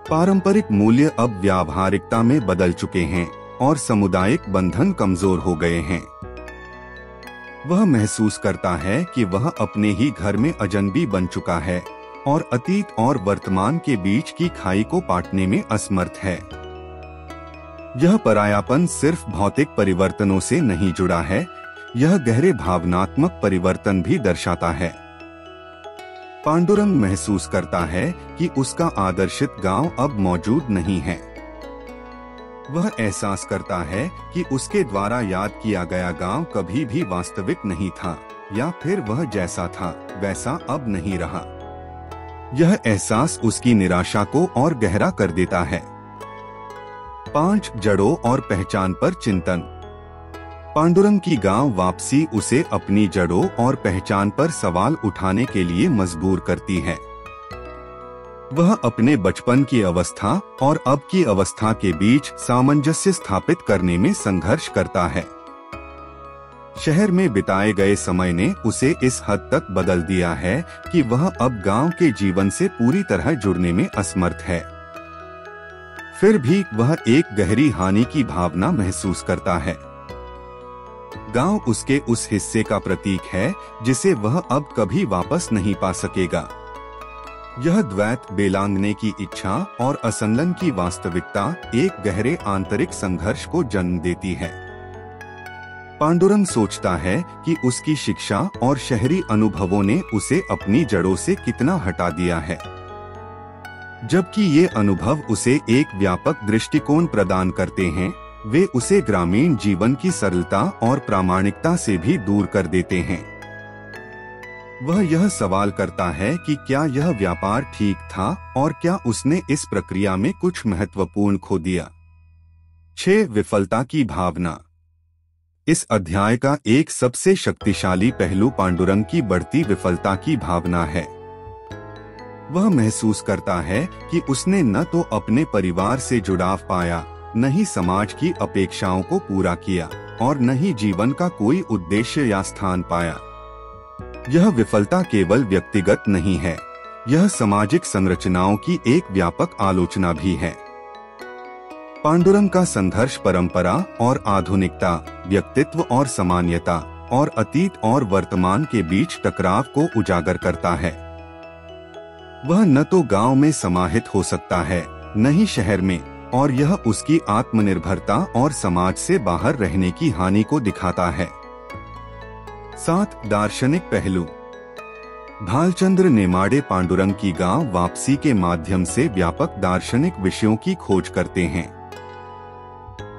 पारंपरिक मूल्य अब व्यावहारिकता में बदल चुके हैं और सामुदायिक बंधन कमजोर हो गए हैं। वह महसूस करता है कि वह अपने ही घर में अजनबी बन चुका है और अतीत और वर्तमान के बीच की खाई को पाटने में असमर्थ है। यह परायापन सिर्फ भौतिक परिवर्तनों से नहीं जुड़ा है, यह गहरे भावनात्मक परिवर्तन भी दर्शाता है। पांडुरंग महसूस करता है कि उसका आदर्शित गांव अब मौजूद नहीं है। वह एहसास करता है कि उसके द्वारा याद किया गया गांव कभी भी वास्तविक नहीं था, या फिर वह जैसा था वैसा अब नहीं रहा। यह एहसास उसकी निराशा को और गहरा कर देता है। 5 जड़ों और पहचान पर चिंतन। पांडुरंग की गांव वापसी उसे अपनी जड़ों और पहचान पर सवाल उठाने के लिए मजबूर करती है। वह अपने बचपन की अवस्था और अब की अवस्था के बीच सामंजस्य स्थापित करने में संघर्ष करता है। शहर में बिताए गए समय ने उसे इस हद तक बदल दिया है कि वह अब गांव के जीवन से पूरी तरह जुड़ने में असमर्थ है। फिर भी वह एक गहरी हानि की भावना महसूस करता है। गांव उसके उस हिस्से का प्रतीक है जिसे वह अब कभी वापस नहीं पा सकेगा। यह द्वैत, बेलांगने की इच्छा और असंलग्न की वास्तविकता एक गहरे आंतरिक संघर्ष को जन्म देती है। पांडुरंग सोचता है कि उसकी शिक्षा और शहरी अनुभवों ने उसे अपनी जड़ों से कितना हटा दिया है, जबकि ये अनुभव उसे एक व्यापक दृष्टिकोण प्रदान करते हैं। वे उसे ग्रामीण जीवन की सरलता और प्रामाणिकता से भी दूर कर देते हैं। वह यह सवाल करता है कि क्या यह व्यापार ठीक था और क्या उसने इस प्रक्रिया में कुछ महत्वपूर्ण खो दिया। 6 विफलता की भावना। इस अध्याय का एक सबसे शक्तिशाली पहलू पांडुरंग की बढ़ती विफलता की भावना है। वह महसूस करता है कि उसने न तो अपने परिवार से जुड़ाव पाया, न ही समाज की अपेक्षाओं को पूरा किया और न ही जीवन का कोई उद्देश्य या स्थान पाया। यह विफलता केवल व्यक्तिगत नहीं है, यह सामाजिक संरचनाओं की एक व्यापक आलोचना भी है। पांडुरंग का संघर्ष परंपरा और आधुनिकता, व्यक्तित्व और सामान्यता और अतीत और वर्तमान के बीच टकराव को उजागर करता है। वह न तो गांव में समाहित हो सकता है, न ही शहर में, और यह उसकी आत्मनिर्भरता और समाज से बाहर रहने की हानि को दिखाता है। 7 दार्शनिक पहलू। भालचंद्र नेमाड़े पांडुरंग की गांव वापसी के माध्यम से व्यापक दार्शनिक विषयों की खोज करते हैं।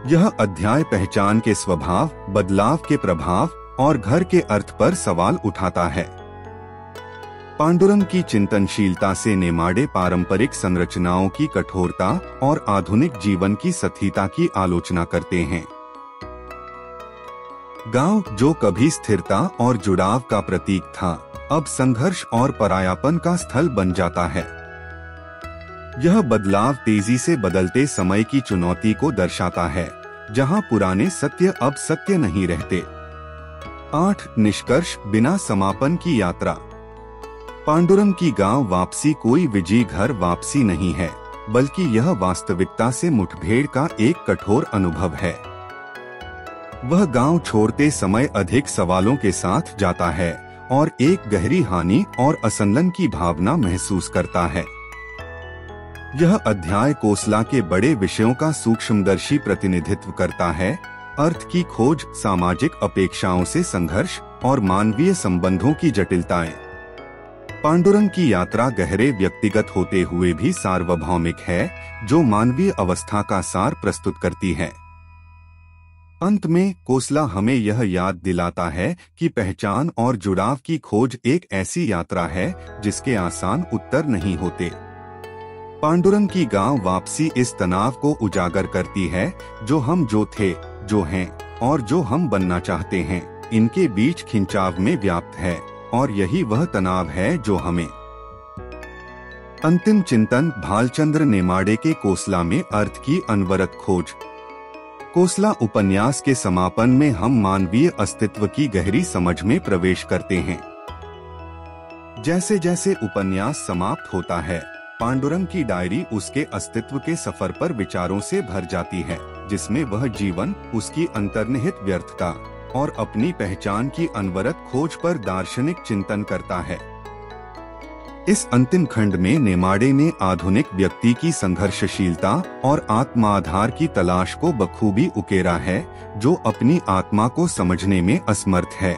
यह अध्याय पहचान के स्वभाव, बदलाव के प्रभाव और घर के अर्थ पर सवाल उठाता है। पांडुरंग की चिंतनशीलता से नेमाड़े पारंपरिक संरचनाओं की कठोरता और आधुनिक जीवन की सथीता की आलोचना करते हैं। गांव जो कभी स्थिरता और जुड़ाव का प्रतीक था, अब संघर्ष और परायापन का स्थल बन जाता है। यह बदलाव तेजी से बदलते समय की चुनौती को दर्शाता है, जहां पुराने सत्य अब सत्य नहीं रहते। 8 निष्कर्ष बिना समापन की यात्रा। पांडुरंग की गांव वापसी कोई विजयी घर वापसी नहीं है, बल्कि यह वास्तविकता से मुठभेड़ का एक कठोर अनुभव है। वह गांव छोड़ते समय अधिक सवालों के साथ जाता है और एक गहरी हानि और असंलग्न की भावना महसूस करता है। यह अध्याय कोसला के बड़े विषयों का सूक्ष्मदर्शी प्रतिनिधित्व करता है: अर्थ की खोज, सामाजिक अपेक्षाओं से संघर्ष और मानवीय संबंधों की जटिलताएं। पांडुरंग की यात्रा गहरे व्यक्तिगत होते हुए भी सार्वभौमिक है, जो मानवीय अवस्था का सार प्रस्तुत करती है। अंत में कोसला हमें यह याद दिलाता है कि पहचान और जुड़ाव की खोज एक ऐसी यात्रा है जिसके आसान उत्तर नहीं होते। पांडुरंग की गांव वापसी इस तनाव को उजागर करती है जो हम जो थे, जो हैं और जो हम बनना चाहते हैं, इनके बीच खिंचाव में व्याप्त है, और यही वह तनाव है जो हमें। अंतिम चिंतन भालचंद्र नेमाड़े के कोसला में अर्थ की अनवरत खोज। कोसला उपन्यास के समापन में हम मानवीय अस्तित्व की गहरी समझ में प्रवेश करते हैं। जैसे जैसे उपन्यास समाप्त होता है, पांडुरंग की डायरी उसके अस्तित्व के सफर पर विचारों से भर जाती है, जिसमें वह जीवन, उसकी अंतर्निहित व्यर्थता और अपनी पहचान की अनवरत खोज पर दार्शनिक चिंतन करता है। इस अंतिम खंड में नेमाड़े ने आधुनिक व्यक्ति की संघर्षशीलता और आत्माधार की तलाश को बखूबी उकेरा है, जो अपनी आत्मा को समझने में असमर्थ है।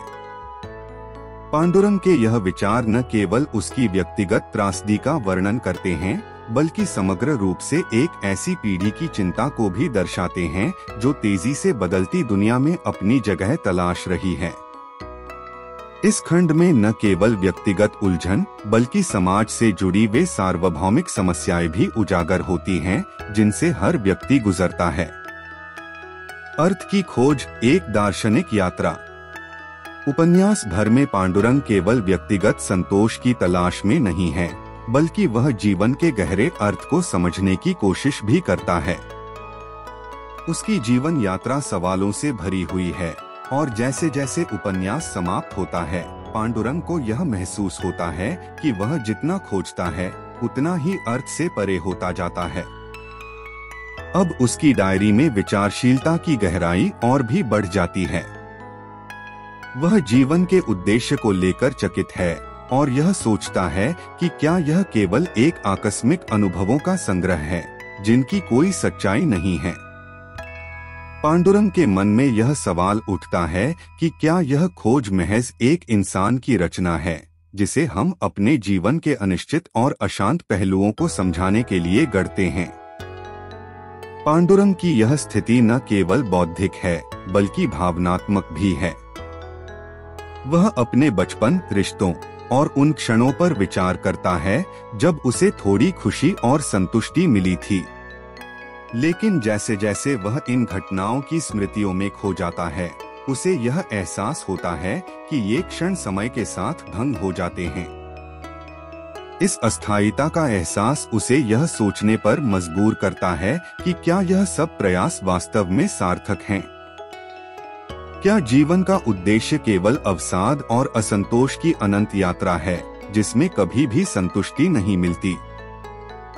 पांडुरंग के यह विचार न केवल उसकी व्यक्तिगत त्रासदी का वर्णन करते हैं, बल्कि समग्र रूप से एक ऐसी पीढ़ी की चिंता को भी दर्शाते हैं जो तेजी से बदलती दुनिया में अपनी जगह तलाश रही है। इस खंड में न केवल व्यक्तिगत उलझन बल्कि समाज से जुड़ी वे सार्वभौमिक समस्याएं भी उजागर होती हैं जिनसे हर व्यक्ति गुजरता है। अर्थ की खोज, एक दार्शनिक यात्रा। उपन्यास भर में पांडुरंग केवल व्यक्तिगत संतोष की तलाश में नहीं है, बल्कि वह जीवन के गहरे अर्थ को समझने की कोशिश भी करता है। उसकी जीवन यात्रा सवालों से भरी हुई है और जैसे जैसे उपन्यास समाप्त होता है, पांडुरंग को यह महसूस होता है कि वह जितना खोजता है उतना ही अर्थ से परे होता जाता है। अब उसकी डायरी में विचारशीलता की गहराई और भी बढ़ जाती है। वह जीवन के उद्देश्य को लेकर चकित है और यह सोचता है कि क्या यह केवल एक आकस्मिक अनुभवों का संग्रह है जिनकी कोई सच्चाई नहीं है। पांडुरंग के मन में यह सवाल उठता है कि क्या यह खोज महज एक इंसान की रचना है जिसे हम अपने जीवन के अनिश्चित और अशांत पहलुओं को समझाने के लिए गढ़ते हैं। पांडुरंग की यह स्थिति न केवल बौद्धिक है बल्कि भावनात्मक भी है। वह अपने बचपन, रिश्तों और उन क्षणों पर विचार करता है जब उसे थोड़ी खुशी और संतुष्टि मिली थी। लेकिन जैसे जैसे वह इन घटनाओं की स्मृतियों में खो जाता है, उसे यह एहसास होता है कि ये क्षण समय के साथ भंग हो जाते हैं। इस अस्थायिता का एहसास उसे यह सोचने पर मजबूर करता है कि क्या यह सब प्रयास वास्तव में सार्थक हैं? क्या जीवन का उद्देश्य केवल अवसाद और असंतोष की अनंत यात्रा है जिसमें कभी भी संतुष्टि नहीं मिलती?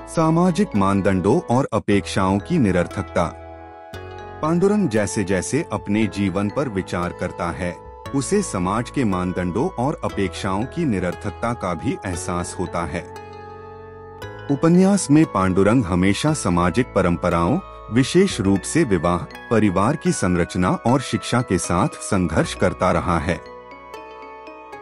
सामाजिक मानदंडों और अपेक्षाओं की निरर्थकता। पांडुरंग जैसे जैसे अपने जीवन पर विचार करता है, उसे समाज के मानदंडों और अपेक्षाओं की निरर्थकता का भी एहसास होता है। उपन्यास में पांडुरंग हमेशा सामाजिक परंपराओं, विशेष रूप से विवाह, परिवार की संरचना और शिक्षा के साथ संघर्ष करता रहा है।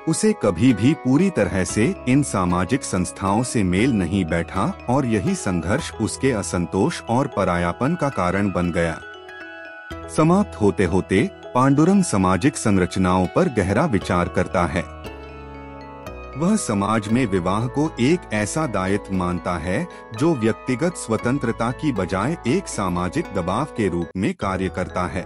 उसे कभी भी पूरी तरह से इन सामाजिक संस्थाओं से मेल नहीं बैठा और यही संघर्ष उसके असंतोष और परायापन का कारण बन गया। समाप्त होते होते पांडुरंग सामाजिक संरचनाओं पर गहरा विचार करता है। वह समाज में विवाह को एक ऐसा दायित्व मानता है जो व्यक्तिगत स्वतंत्रता की बजाय एक सामाजिक दबाव के रूप में कार्य करता है।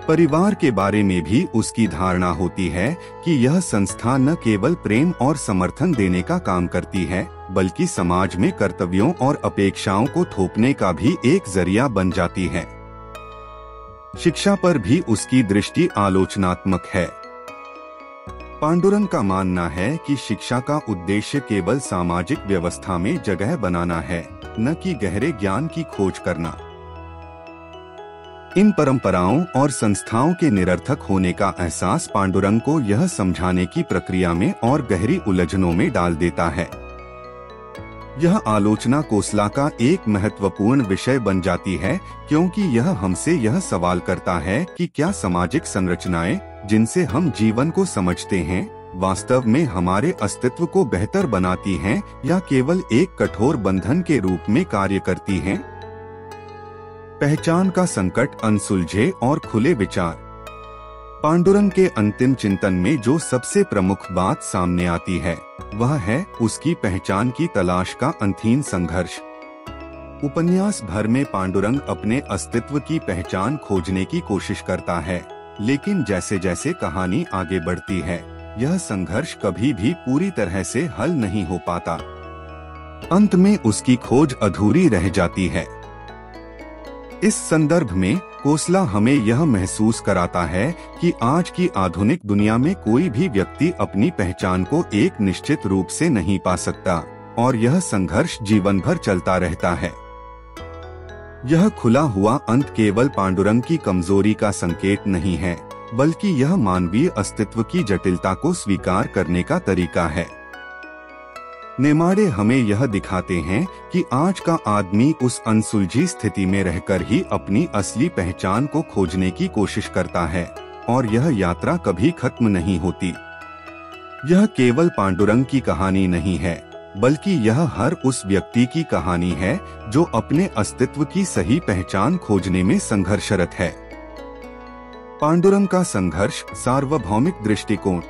परिवार के बारे में भी उसकी धारणा होती है कि यह संस्था न केवल प्रेम और समर्थन देने का काम करती है, बल्कि समाज में कर्तव्यों और अपेक्षाओं को थोपने का भी एक जरिया बन जाती है। शिक्षा पर भी उसकी दृष्टि आलोचनात्मक है। पांडुरंग का मानना है कि शिक्षा का उद्देश्य केवल सामाजिक व्यवस्था में जगह बनाना है, न कि गहरे ज्ञान की खोज करना। इन परंपराओं और संस्थाओं के निरर्थक होने का एहसास पांडुरंग को यह समझाने की प्रक्रिया में और गहरी उलझनों में डाल देता है। यह आलोचना कोसला का एक महत्वपूर्ण विषय बन जाती है, क्योंकि यह हमसे यह सवाल करता है कि क्या सामाजिक संरचनाएं जिनसे हम जीवन को समझते हैं, वास्तव में हमारे अस्तित्व को बेहतर बनाती हैं या केवल एक कठोर बंधन के रूप में कार्य करती हैं? पहचान का संकट, अनसुलझे और खुले विचार। पांडुरंग के अंतिम चिंतन में जो सबसे प्रमुख बात सामने आती है वह है उसकी पहचान की तलाश का अंतहीन संघर्ष। उपन्यास भर में पांडुरंग अपने अस्तित्व की पहचान खोजने की कोशिश करता है, लेकिन जैसे जैसे कहानी आगे बढ़ती है, यह संघर्ष कभी भी पूरी तरह से हल नहीं हो पाता। अंत में उसकी खोज अधूरी रह जाती है। इस संदर्भ में कोसला हमें यह महसूस कराता है कि आज की आधुनिक दुनिया में कोई भी व्यक्ति अपनी पहचान को एक निश्चित रूप से नहीं पा सकता और यह संघर्ष जीवन भर चलता रहता है। यह खुला हुआ अंत केवल पांडुरंग की कमजोरी का संकेत नहीं है, बल्कि यह मानवीय अस्तित्व की जटिलता को स्वीकार करने का तरीका है। नेमाड़े हमें यह दिखाते हैं कि आज का आदमी उस अनसुलझी स्थिति में रहकर ही अपनी असली पहचान को खोजने की कोशिश करता है और यह यात्रा कभी खत्म नहीं होती। यह केवल पांडुरंग की कहानी नहीं है, बल्कि यह हर उस व्यक्ति की कहानी है जो अपने अस्तित्व की सही पहचान खोजने में संघर्षरत है। पांडुरंग का संघर्ष। सार्वभौमिक दृष्टिकोण।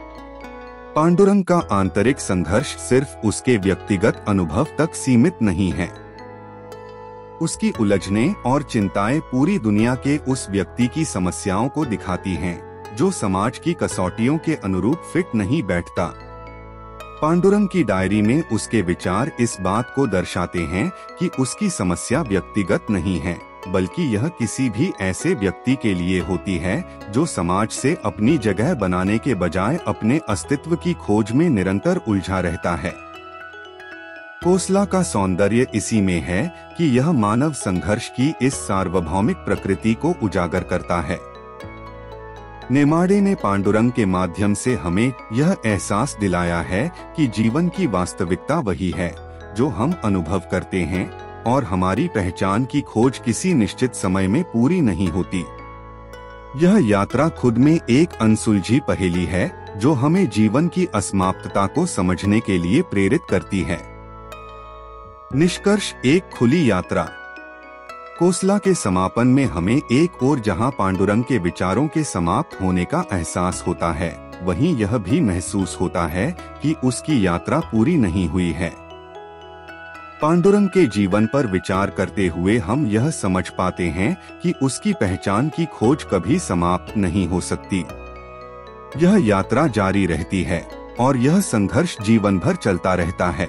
पांडुरंग का आंतरिक संघर्ष सिर्फ उसके व्यक्तिगत अनुभव तक सीमित नहीं है। उसकी उलझनें और चिंताएं पूरी दुनिया के उस व्यक्ति की समस्याओं को दिखाती हैं, जो समाज की कसौटियों के अनुरूप फिट नहीं बैठता। पांडुरंग की डायरी में उसके विचार इस बात को दर्शाते हैं कि उसकी समस्या व्यक्तिगत नहीं है, बल्कि यह किसी भी ऐसे व्यक्ति के लिए होती है जो समाज से अपनी जगह बनाने के बजाय अपने अस्तित्व की खोज में निरंतर उलझा रहता है। कोसला का सौंदर्य इसी में है कि यह मानव संघर्ष की इस सार्वभौमिक प्रकृति को उजागर करता है। नेमाड़े ने पांडुरंग के माध्यम से हमें यह एहसास दिलाया है कि जीवन की वास्तविकता वही है जो हम अनुभव करते हैं, और हमारी पहचान की खोज किसी निश्चित समय में पूरी नहीं होती। यह यात्रा खुद में एक अनसुलझी पहेली है जो हमें जीवन की असमाप्तता को समझने के लिए प्रेरित करती है। निष्कर्ष। एक खुली यात्रा। कोसला के समापन में हमें एक ओर जहां पांडुरंग के विचारों के समाप्त होने का एहसास होता है, वहीं यह भी महसूस होता है कि उसकी यात्रा पूरी नहीं हुई है। पांडुरंग के जीवन पर विचार करते हुए हम यह समझ पाते हैं कि उसकी पहचान की खोज कभी समाप्त नहीं हो सकती। यह यात्रा जारी रहती है और यह संघर्ष जीवन भर चलता रहता है।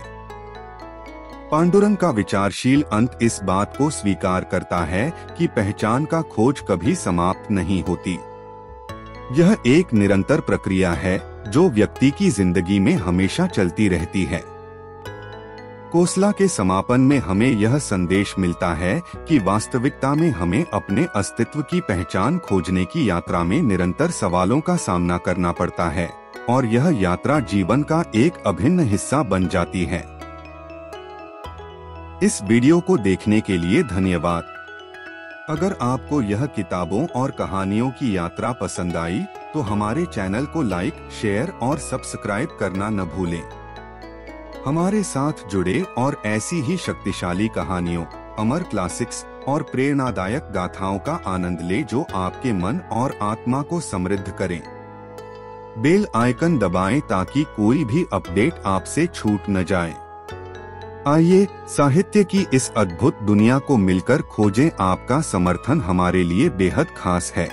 पांडुरंग का विचारशील अंत इस बात को स्वीकार करता है कि पहचान का खोज कभी समाप्त नहीं होती। यह एक निरंतर प्रक्रिया है जो व्यक्ति की जिंदगी में हमेशा चलती रहती है। कोसला के समापन में हमें यह संदेश मिलता है कि वास्तविकता में हमें अपने अस्तित्व की पहचान खोजने की यात्रा में निरंतर सवालों का सामना करना पड़ता है, और यह यात्रा जीवन का एक अभिन्न हिस्सा बन जाती है। इस वीडियो को देखने के लिए धन्यवाद। अगर आपको यह किताबों और कहानियों की यात्रा पसंद आई तो हमारे चैनल को लाइक, शेयर और सब्सक्राइब करना न भूलें। हमारे साथ जुड़े और ऐसी ही शक्तिशाली कहानियों, अमर क्लासिक्स और प्रेरणादायक गाथाओं का आनंद ले जो आपके मन और आत्मा को समृद्ध करें। बेल आइकन दबाएं ताकि कोई भी अपडेट आपसे छूट न जाए। आइए साहित्य की इस अद्भुत दुनिया को मिलकर खोजें। आपका समर्थन हमारे लिए बेहद खास है।